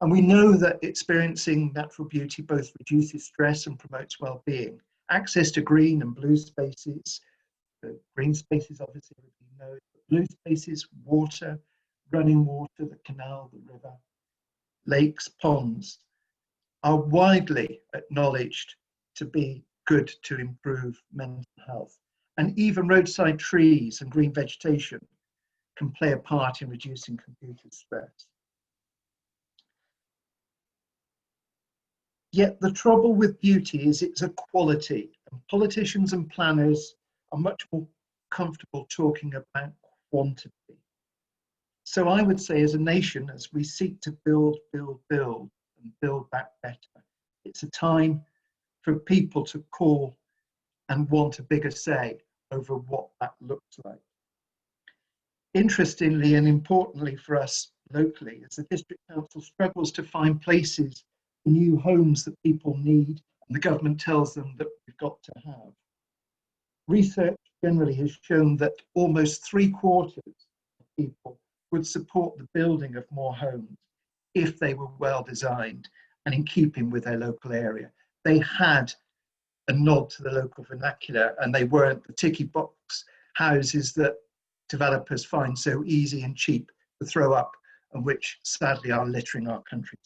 [SPEAKER 15] And we know that experiencing natural beauty both reduces stress and promotes well-being. Access to green and blue spaces, green spaces obviously, we know, blue spaces, water, running water, the canal, the river, lakes, ponds, are widely acknowledged to be good to improve mental health. And even roadside trees and green vegetation can play a part in reducing computer stress. Yet the trouble with beauty is it's a quality, and politicians and planners are much more comfortable talking about quantity. So I would say as a nation, as we seek to build, build, build, and build back better, it's a time for people to call and want a bigger say over what that looks like. Interestingly and importantly for us locally, as the District Council struggles to find places, new homes that people need, and the government tells them that we've got to have. Research generally has shown that almost 3/4 of people would support the building of more homes if they were well designed and in keeping with their local area. They had a nod to the local vernacular and they weren't the ticky box houses that developers find so easy and cheap to throw up and which sadly are littering our countryside.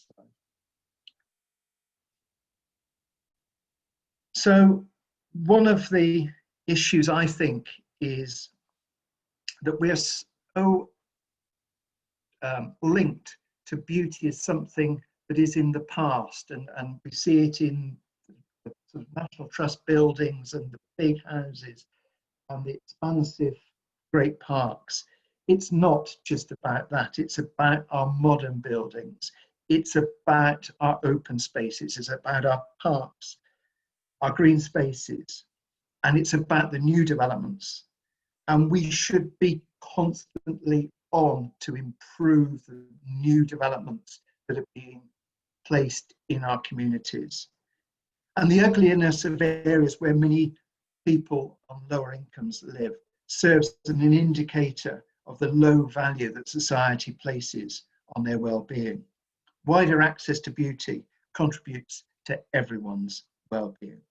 [SPEAKER 15] So one of the issues I think is that we're so linked to beauty as something that is in the past, and we see it in the sort of National Trust buildings and the big houses and the expansive great parks. It's not just about that, it's about our modern buildings, it's about our open spaces, it's about our parks, our green spaces, and it's about the new developments. And we should be constantly on to improve the new developments that are being placed in our communities. And the ugliness of areas where many people on lower incomes live serves as an indicator of the low value that society places on their well-being. Wider access to beauty contributes to everyone's well-being.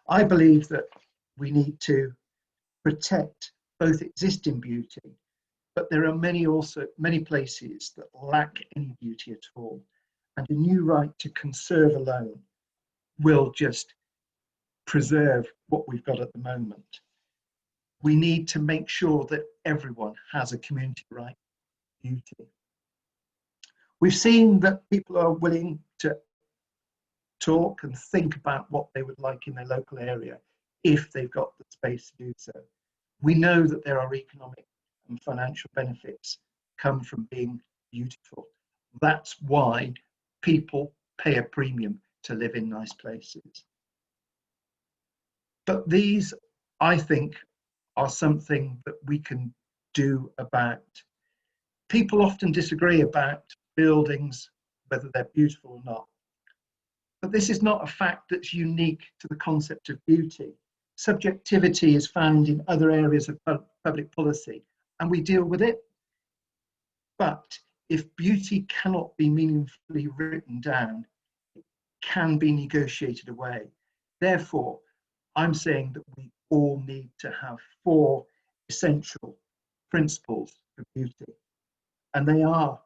[SPEAKER 15] I believe that we need to protect both existing beauty, but there are many places that lack any beauty at all, and a new right to conserve alone will just preserve what we've got at the moment. We need to make sure that everyone has a community right to beauty. We've seen that people are willing to talk and think about what they would like in their local area if they've got the space to do so. We know that there are economic and financial benefits come from being beautiful. That's why people pay a premium to live in nice places. But these, I think, are something that we can do about. People often disagree about buildings, whether they're beautiful or not. But this is not a fact that's unique to the concept of beauty. Subjectivity is found in other areas of public policy, and we deal with it. But if beauty cannot be meaningfully written down, it can be negotiated away. Therefore, I'm saying that we all need to have 4 essential principles of beauty. And they are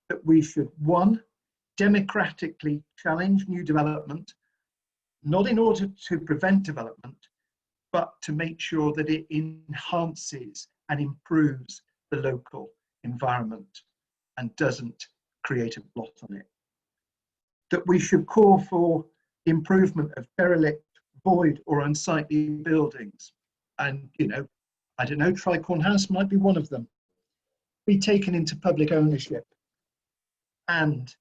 [SPEAKER 15] that we should, 1, democratically challenge new development, not in order to prevent development, but to make sure that it enhances and improves the local environment and doesn't create a blot on it. That we should call for improvement of derelict, void or unsightly buildings. And, you know, I don't know, Tricorn House might be one of them. Be taken into public ownership and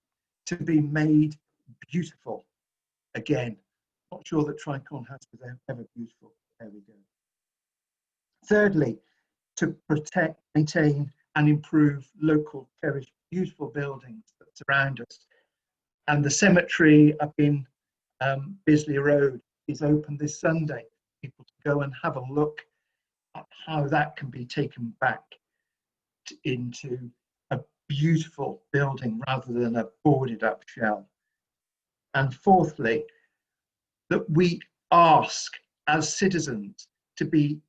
[SPEAKER 15] to be made beautiful again. Not sure that Tricorn House was ever beautiful. There we go. Thirdly, to protect, maintain and improve local, cherished, beautiful buildings that surround us. And the cemetery up in Bisley Road is open this Sunday. People to go and have a look at how that can be taken back into a beautiful building rather than a boarded up shell. And fourthly, that we ask as citizens to be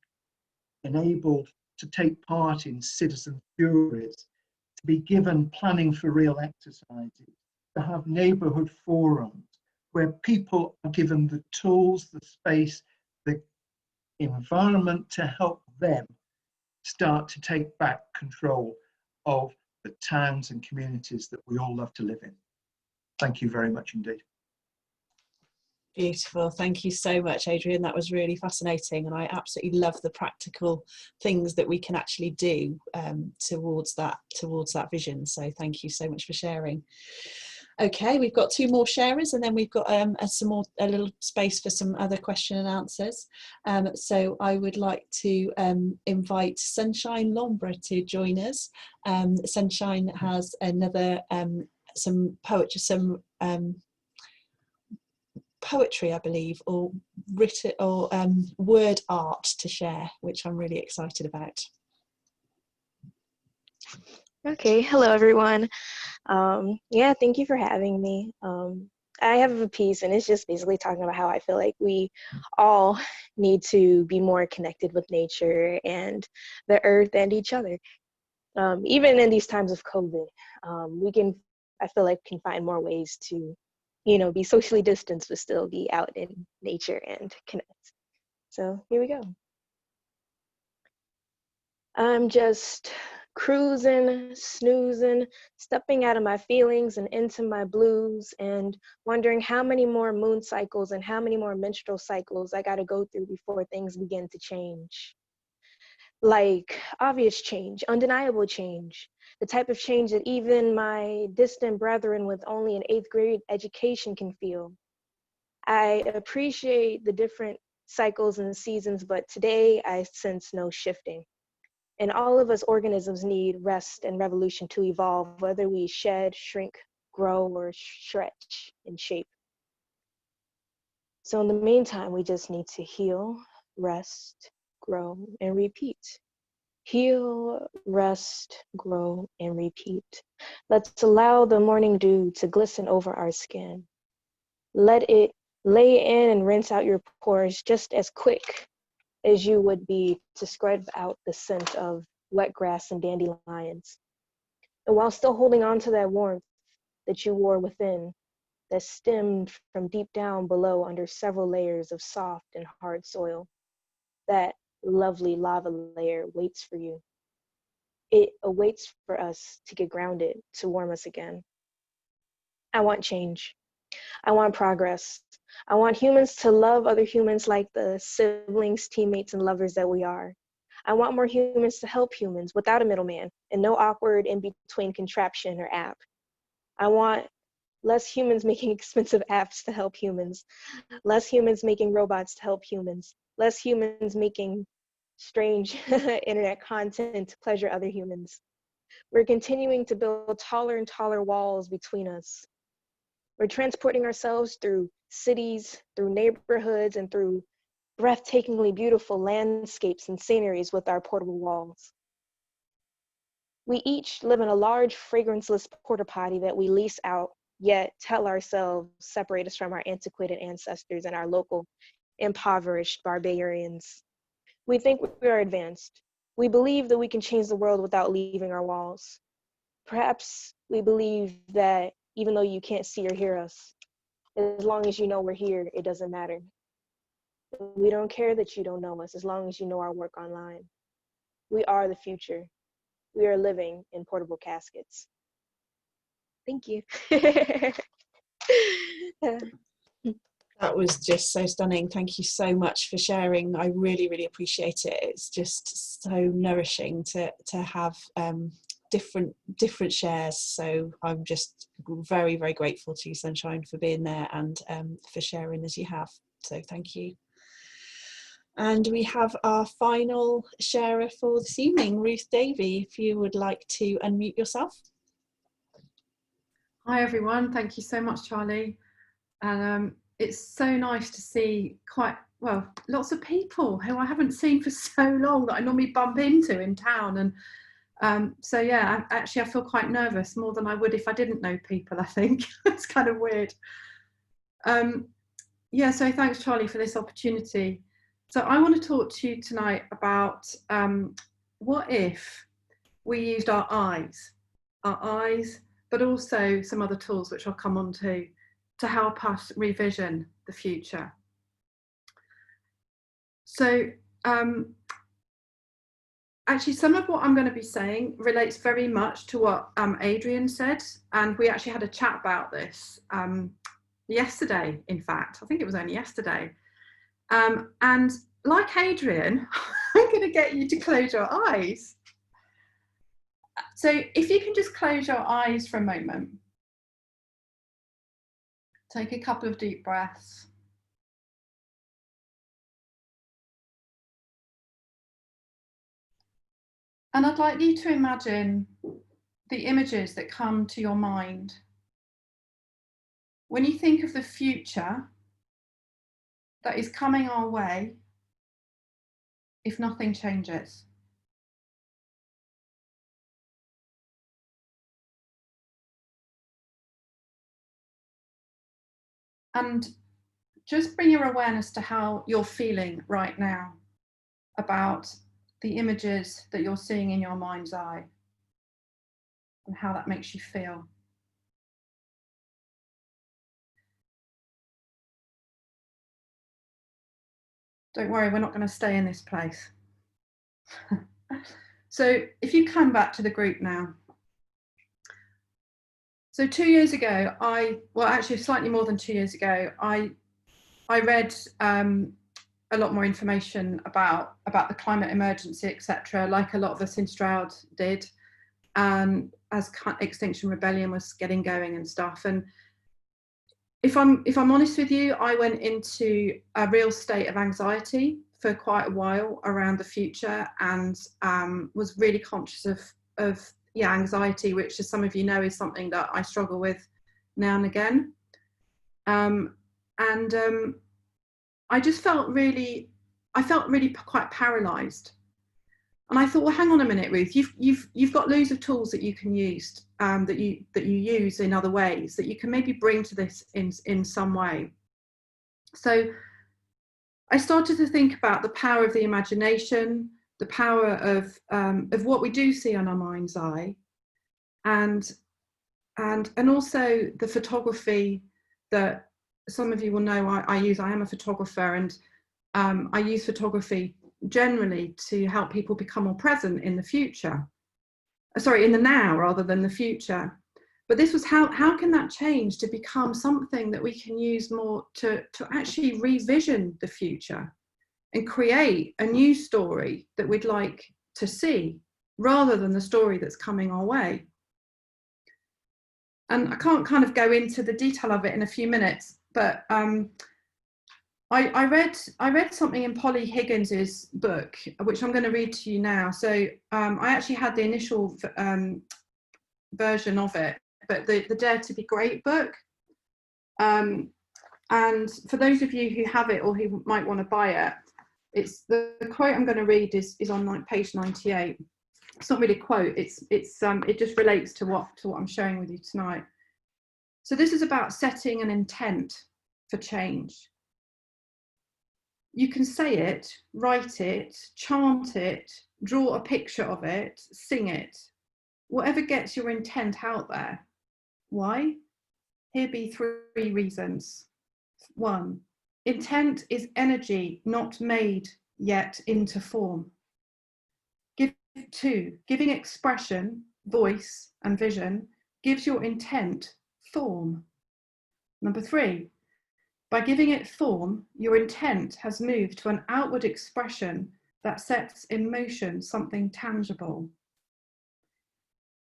[SPEAKER 15] enabled to take part in citizen juries, to be given planning for real exercises, to have neighbourhood forums where people are given the tools, the space, the environment to help them start to take back control of the towns and communities that we all love to live in. Thank you very much indeed.
[SPEAKER 3] Beautiful. Thank you so much, Adrian. That was really fascinating, and I absolutely love the practical things that we can actually do towards that vision. So thank you so much for sharing. Okay, we've got 2 more sharers, and then we've got a little space for some other question and answers. So I would like to invite Sunshine Lombra to join us. Sunshine has another some poetry, I believe, or written or word art to share, which I'm really excited about.
[SPEAKER 16] Okay, hello everyone. Yeah, thank you for having me. I have a piece and it's just basically talking about how I feel like we all need to be more connected with nature and the earth and each other. Even in these times of COVID, I feel like can find more ways to, you know, be socially distanced but still be out in nature and connect. So here we go. I'm just cruising, snoozing, stepping out of my feelings and into my blues, and wondering how many more moon cycles and how many more menstrual cycles I gotta go through before things begin to change. Like obvious change, undeniable change, the type of change that even my distant brethren with only an 8th grade education can feel. I appreciate the different cycles and seasons, but today I sense no shifting. And all of us organisms need rest and revolution to evolve, whether we shed, shrink, grow, or stretch and shape. So in the meantime, we just need to heal, rest, grow, and repeat. Heal, rest, grow, and repeat. Let's allow the morning dew to glisten over our skin. Let it lay in and rinse out your pores just as quick as you would be to scrub out the scent of wet grass and dandelions. And while still holding on to that warmth that you wore within, that stemmed from deep down below under several layers of soft and hard soil, that lovely lava layer waits for you. It awaits for us to get grounded, to warm us again. I want change. I want progress. I want humans to love other humans like the siblings, teammates, and lovers that we are. I want more humans to help humans without a middleman and no awkward in-between contraption or app. I want less humans making expensive apps to help humans, less humans making robots to help humans, less humans making strange internet content to pleasure other humans. We're continuing to build taller and taller walls between us. We're transporting ourselves through cities, through neighborhoods, and through breathtakingly beautiful landscapes and sceneries with our portable walls. We each live in a large, fragranceless porta potty that we lease out, yet tell ourselves separate us from our antiquated ancestors and our local impoverished barbarians. We think we are advanced. We believe that we can change the world without leaving our walls. Perhaps we believe that even though you can't see or hear us, as long as you know we're here, it doesn't matter. We don't care that you don't know us, as long as you know our work online. We are the future. We are living in portable caskets. Thank you.
[SPEAKER 3] That was just so stunning. Thank you so much for sharing. I really, really appreciate it. It's just so nourishing to have different shares. So I'm just very, very grateful to you, Sunshine, for being there and for sharing as you have. So thank you. And we have our final sharer for this evening, Ruth Davey, if you would like to unmute yourself.
[SPEAKER 17] Hi everyone, thank you so much, Charlie. And it's so nice to see lots of people who I haven't seen for so long that I normally bump into in town. And so yeah, I feel quite nervous, more than I would if I didn't know people, I think. It's kind of weird. Yeah, so thanks Charlie for this opportunity. So I want to talk to you tonight about what if we used our eyes, but also some other tools which I'll come on to help us revision the future. So actually some of what I'm going to be saying relates very much to what Adrian said, and we actually had a chat about this yesterday, in fact. I think it was only yesterday. And like Adrian, I'm going to get you to close your eyes. So if you can just close your eyes for a moment. Take a couple of deep breaths. And I'd like you to imagine the images that come to your mind when you think of the future that is coming our way if nothing changes. And just bring your awareness to how you're feeling right now about the images that you're seeing in your mind's eye and how that makes you feel. Don't worry, we're not going to stay in this place. So if you come back to the group now. So 2 years ago, actually slightly more than 2 years ago, I read a lot more information about the climate emergency, etc., like a lot of us in Stroud did, as Extinction Rebellion was getting going and stuff. And if I'm honest with you, I went into a real state of anxiety for quite a while around the future, and was really conscious of anxiety, which, as some of you know, is something that I struggle with now and again. I just felt really quite paralysed. And I thought, well, hang on a minute, Ruth, you've got loads of tools that you can use, that you use in other ways, that you can maybe bring to this in some way. So I started to think about the power of the imagination, the power of what we do see on our mind's eye, and also the photography that some of you will know I use. I am a photographer, and I use photography generally to help people become more present in the future. Sorry, in the now rather than the future. But this was how can that change to become something that we can use more to actually revision the future and create a new story that we'd like to see, rather than the story that's coming our way. And I can't kind of go into the detail of it in a few minutes, but I read something in Polly Higgins's book, which I'm going to read to you now. So I actually had the initial version of it, but the Dare to Be Great book. And And for those of you who have it or who might want to buy it, it's the quote I'm going to read is on page 98. It's not really a quote. It just relates to what I'm sharing with you tonight. So this is about setting an intent for change. You can say it, write it, chant it, draw a picture of it, sing it, whatever gets your intent out there. Why? Here be 3 reasons. 1, intent is energy not made yet into form. 2, giving expression, voice and vision gives your intent form. 3, by giving it form, your intent has moved to an outward expression that sets in motion something tangible.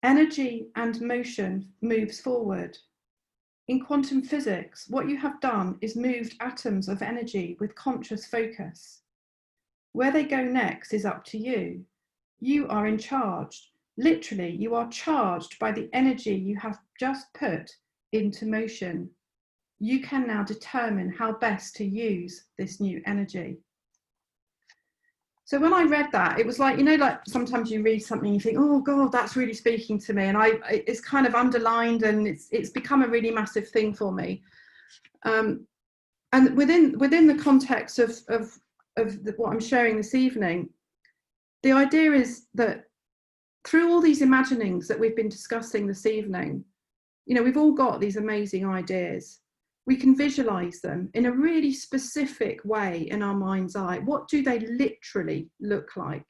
[SPEAKER 17] Energy and motion moves forward. In quantum physics, what you have done is moved atoms of energy with conscious focus. Where they go next is up to you. You are in charge. Literally, you are charged by the energy you have just put into motion. You can now determine how best to use this new energy. So when I read that, it was like, you know, like sometimes you read something and you think, oh God, that's really speaking to me. And it's kind of underlined and it's become a really massive thing for me. And within the context of what I'm sharing this evening, the idea is that through all these imaginings that we've been discussing this evening, you know, we've all got these amazing ideas. We can visualize them in a really specific way in our mind's eye. What do they literally look like?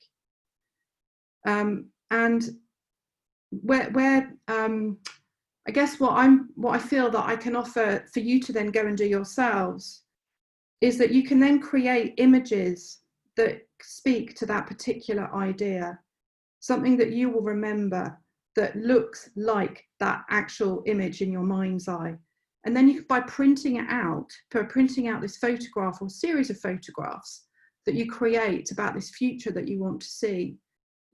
[SPEAKER 17] And where I guess what I feel that I can offer for you to then go and do yourselves is that you can then create images that speak to that particular idea, something that you will remember that looks like that actual image in your mind's eye. And then you, by printing it out, printing out this photograph or series of photographs that you create about this future that you want to see,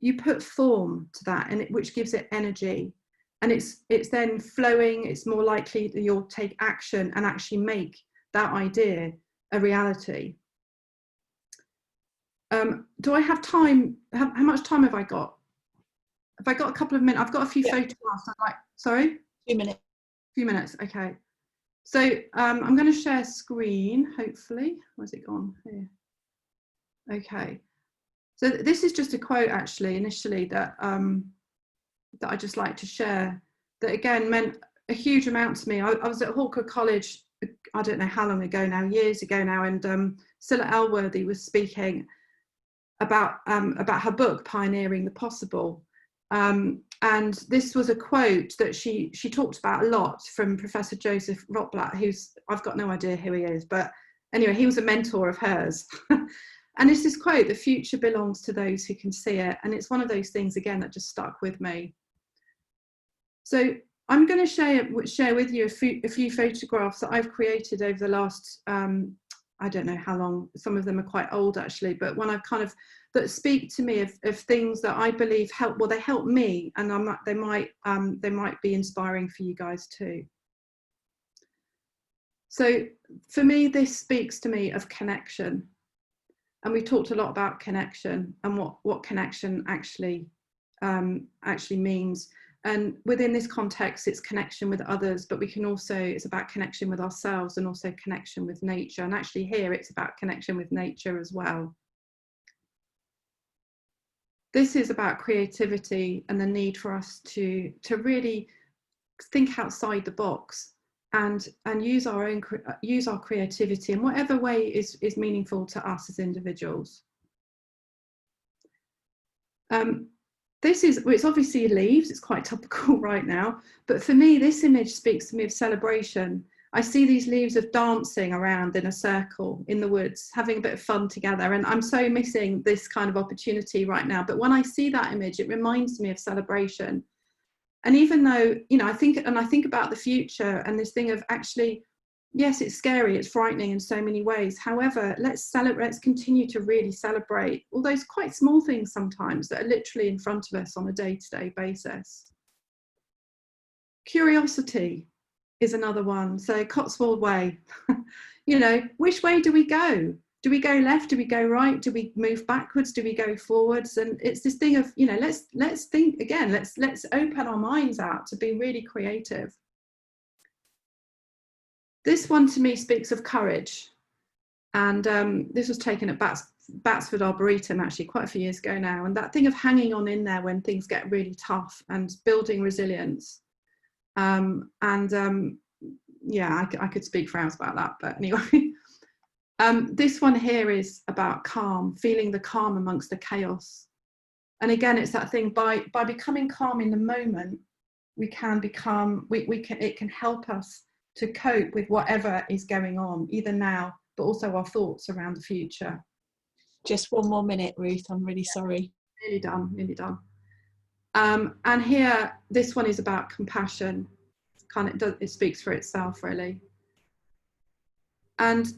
[SPEAKER 17] you put form to that, and which gives it energy. And it's then flowing. It's more likely that you'll take action and actually make that idea a reality. Do I have time? How much time have I got? Have I got a couple of minutes? I've got a few photographs. Sorry?
[SPEAKER 3] 2 minutes.
[SPEAKER 17] A few minutes, okay. So I'm going to share screen, hopefully. Where's it gone? Here. Okay. So this is just a quote, actually, initially that that I just like to share. That again meant a huge amount to me. I was at Hawker College, I don't know how long ago now, years ago now, and Scylla Elworthy was speaking about her book, Pioneering the Possible. And this was a quote that she talked about a lot from Professor Joseph Rotblat, who's, I've got no idea who he is, but anyway, he was a mentor of hers. And it's this quote, the future belongs to those who can see it. And it's one of those things, again, that just stuck with me. So I'm going to share with you a few photographs that I've created over the last, I don't know how long, some of them are quite old actually, but when I've kind of, that speak to me of things that I believe help, well, they help me, and they might be inspiring for you guys too. So for me, this speaks to me of connection. And we talked a lot about connection and what connection actually means. And within this context, it's connection with others, but we can also, it's about connection with ourselves and also connection with nature. And actually here, it's about connection with nature as well. This is about creativity and the need for us to really think outside the box and use our creativity in whatever way is meaningful to us as individuals. It's obviously leaves, it's quite topical right now, but for me, this image speaks to me of celebration. I see these leaves of dancing around in a circle in the woods, having a bit of fun together. And I'm so missing this kind of opportunity right now. But when I see that image, it reminds me of celebration. And even though, you know, I think about the future and this thing of actually, yes, it's scary, it's frightening in so many ways. However, let's continue to really celebrate all those quite small things sometimes that are literally in front of us on a day-to-day basis. Curiosity. is another one. So Cotswold Way, you know, which way do we go? Do we go left? Do we go right? Do we move backwards? Do we go forwards? And it's this thing of, you know, let's think again. Let's open our minds out to be really creative. This one to me speaks of courage, and this was taken at Batsford Arboretum actually quite a few years ago now. And that thing of hanging on in there when things get really tough and building resilience. Yeah, I could speak for hours about that, but anyway. This one here is about calm, feeling the calm amongst the chaos. And again, it's that thing, by becoming calm in the moment, we can become, it can help us to cope with whatever is going on, either now, but also our thoughts around the future.
[SPEAKER 3] Just one more minute, Ruth, I'm really sorry.
[SPEAKER 17] Nearly done, nearly done. And here, this one is about compassion. It speaks for itself, really. And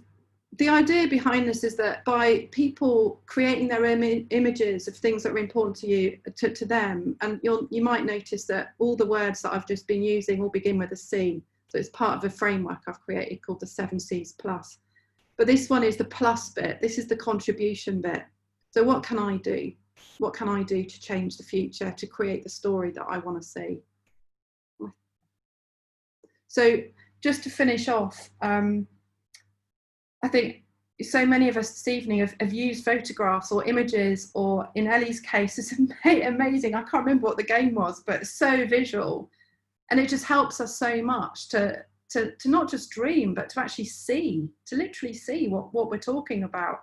[SPEAKER 17] the idea behind this is that by people creating their images of things that are important to you, to them, and you might notice that all the words that I've just been using all begin with a C. So it's part of a framework I've created called the 7 C's plus. But this one is the plus bit. This is the contribution bit. So what can I do? What can I do to change the future, to create the story that I want to see? So just to finish off, I think so many of us this evening have used photographs or images, or in Ellie's case, it's amazing. I can't remember what the game was, but it's so visual. And it just helps us so much to not just dream, but to actually see, to literally see what we're talking about.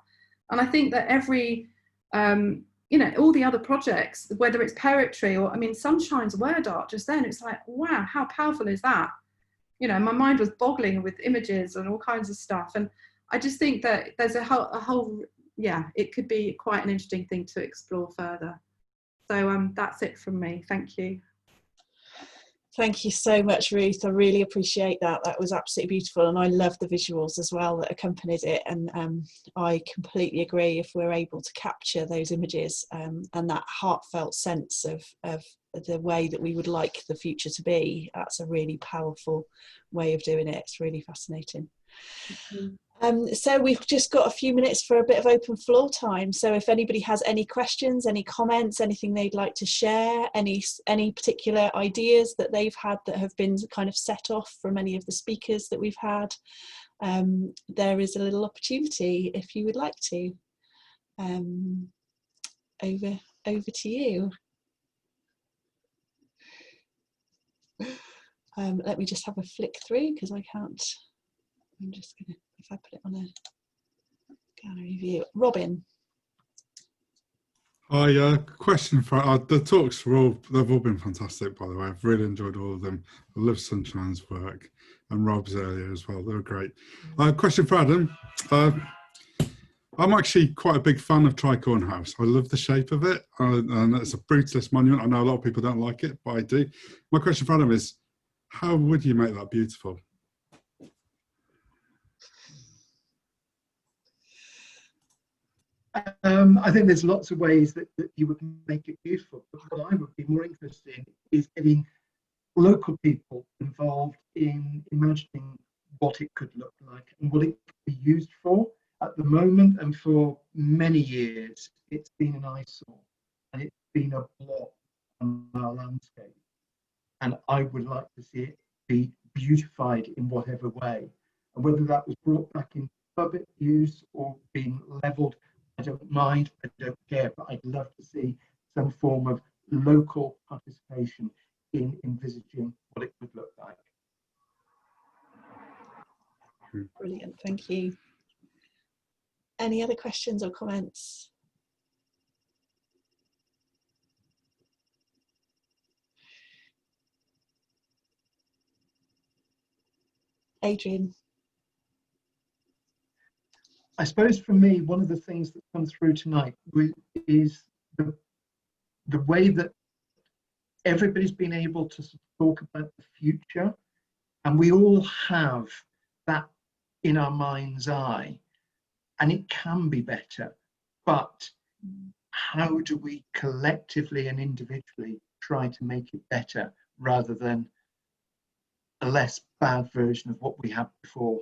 [SPEAKER 17] And I think that every, you know, all the other projects, whether it's poetry or, I mean, Sunshine's word art just then, it's like, wow, how powerful is that? You know, my mind was boggling with images and all kinds of stuff. And I just think that there's a whole, yeah, it could be quite an interesting thing to explore further. So that's it from me. Thank you.
[SPEAKER 3] Thank you so much, Ruth. I really appreciate that. That was absolutely beautiful. And I love the visuals as well that accompanied it. And I completely agree, if we're able to capture those images and that heartfelt sense of the way that we would like the future to be, that's a really powerful way of doing it. It's really fascinating. So we've just got a few minutes for a bit of open floor time. So if anybody has any questions, any comments, anything they'd like to share, any particular ideas that they've had that have been kind of set off from any of the speakers that we've had, there is a little opportunity if you would like to. Over to you. Let me just have a flick through because I can't. I'm just gonna, if I put it on a gallery view. Robin.
[SPEAKER 12] Hi, question for the talks they've all been fantastic, by the way. I've really enjoyed all of them. I love Sunshine's work and Rob's earlier as well. They were great. Question for Adam. I'm actually quite a big fan of Tricorn House. I love the shape of it, and it's a brutalist monument. I know a lot of people don't like it, but I do. My question for Adam is, how would you make that beautiful?
[SPEAKER 15] I think there's lots of ways that you would make it useful, but what I would be more interested in is getting local people involved in imagining what it could look like and what it could be used for. At the moment, and for many years, it's been an eyesore and it's been a blot on our landscape. And I would like to see it be beautified in whatever way. And whether that was brought back in public use or being levelled, I don't mind, I don't care, but I'd love to see some form of local participation in envisaging what it could look like.
[SPEAKER 3] Brilliant, thank you. Any other questions or comments? Adrian.
[SPEAKER 15] I suppose for me, one of the things that comes through tonight is the way that everybody's been able to talk about the future, and we all have that in our mind's eye, and it can be better, but how do we collectively and individually try to make it better rather than less bad version of what we had before?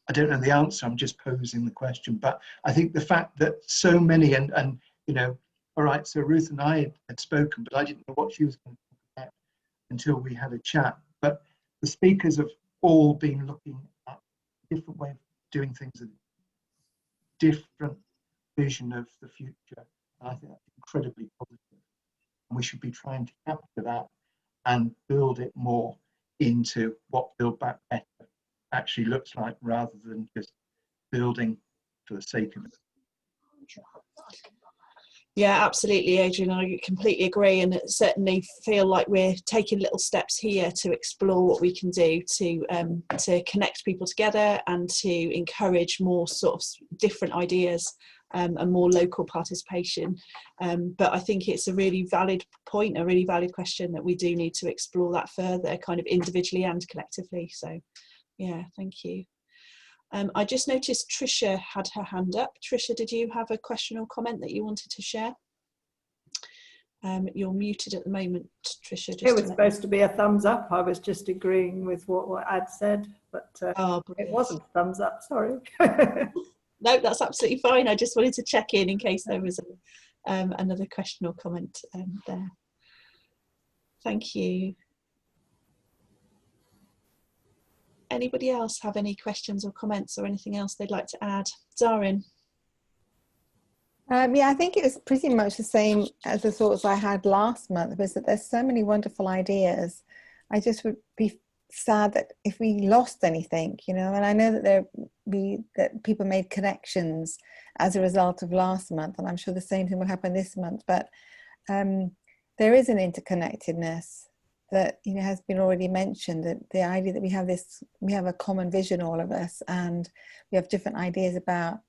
[SPEAKER 15] I don't know the answer, I'm just posing the question, but I think the fact that so many, and you know, all right, so Ruth and I had spoken, but I didn't know what she was going to talk about until we had a chat. But the speakers have all been looking at a different way of doing things, a different vision of the future. And I think that's incredibly positive. And we should be trying to capture that and build it more into what Build Back Better actually looks like, rather than just building for the sake of it.
[SPEAKER 3] Yeah, absolutely, Adrian. I completely agree, and certainly feel like we're taking little steps here to explore what we can do to connect people together and to encourage more sort of different ideas and more local participation. But I think it's a really valid point, a really valid question that we do need to explore that further, kind of individually and collectively. So, yeah, thank you. I just noticed Tricia had her hand up. Tricia, did you have a question or comment that you wanted to share? You're muted at the moment, Tricia.
[SPEAKER 18] It was supposed to be a thumbs up. I was just agreeing with what I'd said, but it wasn't thumbs up, sorry.
[SPEAKER 3] No, that's absolutely fine. I just wanted to check in case there was another question or comment there. Thank you. Anybody else have any questions or comments or anything else they'd like to add? Zarin?
[SPEAKER 19] Yeah, I think it was pretty much the same as the thoughts I had last month, was that there's so many wonderful ideas. I just would be sad that if we lost anything, you know, and I know that that people made connections as a result of last month, and I'm sure the same thing will happen this month, but there is an interconnectedness that, you know, has been already mentioned, that the idea that we have a common vision, all of us, and we have different ideas about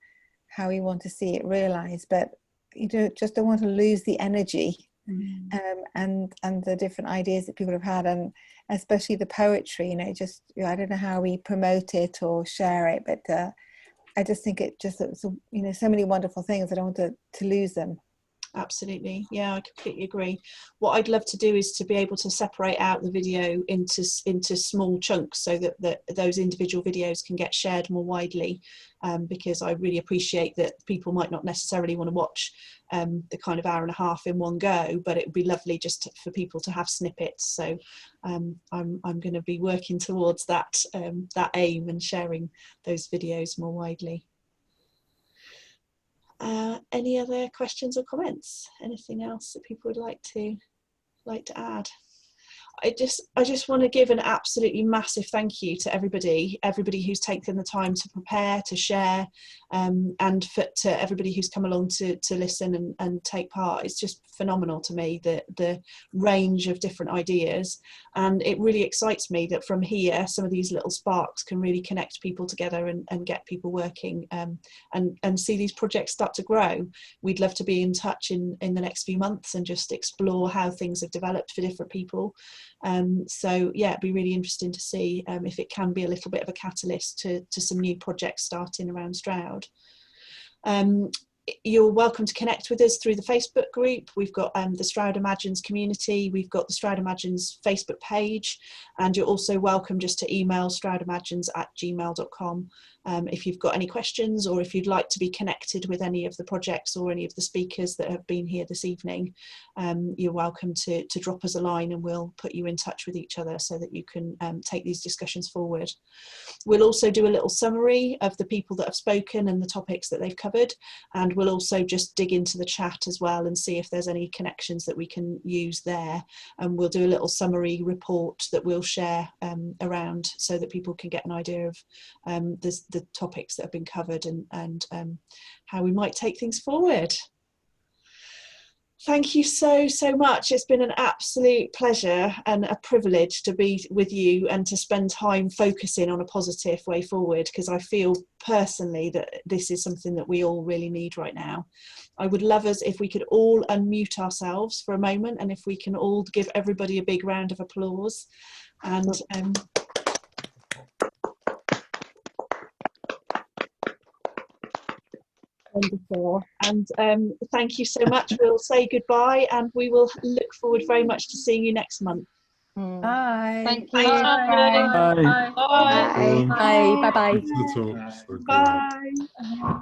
[SPEAKER 19] how we want to see it realized, but you just don't want to lose the energy and the different ideas that people have had, and especially the poetry, you know, just, I don't know how we promote it or share it, but I just think it's, you know, so many wonderful things. I don't want to lose them.
[SPEAKER 3] Absolutely, yeah, I completely agree. What I'd love to do is to be able to separate out the video into small chunks, so that those individual videos can get shared more widely, because I really appreciate that people might not necessarily want to watch the kind of hour and a half in one go, but it would be lovely just for people to have snippets. So I'm going to be working towards that aim and sharing those videos more widely. Any other questions or comments? Anything else that people would like to add? I just want to give an absolutely massive thank you to everybody who's taken the time to prepare, to share, and to everybody who's come along to listen and take part. It's just phenomenal to me, the range of different ideas, and it really excites me that from here some of these little sparks can really connect people together and get people working, and see these projects start to grow. We'd love to be in touch in the next few months and just explore how things have developed for different people. So yeah, it'd be really interesting to see if it can be a little bit of a catalyst to some new projects starting around Stroud. You're welcome to connect with us through the Facebook group. We've got the Stroud Imagines community, we've got the Stroud Imagines Facebook page, and you're also welcome just to email stroudimagines@gmail.com if you've got any questions, or if you'd like to be connected with any of the projects or any of the speakers that have been here this evening. You're welcome to drop us a line and we'll put you in touch with each other so that you can take these discussions forward. We'll also do a little summary of the people that have spoken and the topics that they've covered, and we'll also just dig into the chat as well and see if there's any connections that we can use there, and we'll do a little summary report that we'll share around so that people can get an idea of the topics that have been covered and how we might take things forward. Thank you so much. It's been an absolute pleasure and a privilege to be with you and to spend time focusing on a positive way forward, because I feel personally that this is something that we all really need right now. I would love us if we could all unmute ourselves for a moment, and if we can all give everybody a big round of applause. And wonderful. And thank you so much. We'll say goodbye, and we will look forward very much to seeing you next month.
[SPEAKER 19] Bye.
[SPEAKER 6] Thank you.
[SPEAKER 19] Bye.
[SPEAKER 6] Bye.
[SPEAKER 12] Bye.
[SPEAKER 6] Bye. Bye. Bye.
[SPEAKER 12] Thanks for the talks. They're great.
[SPEAKER 17] Bye.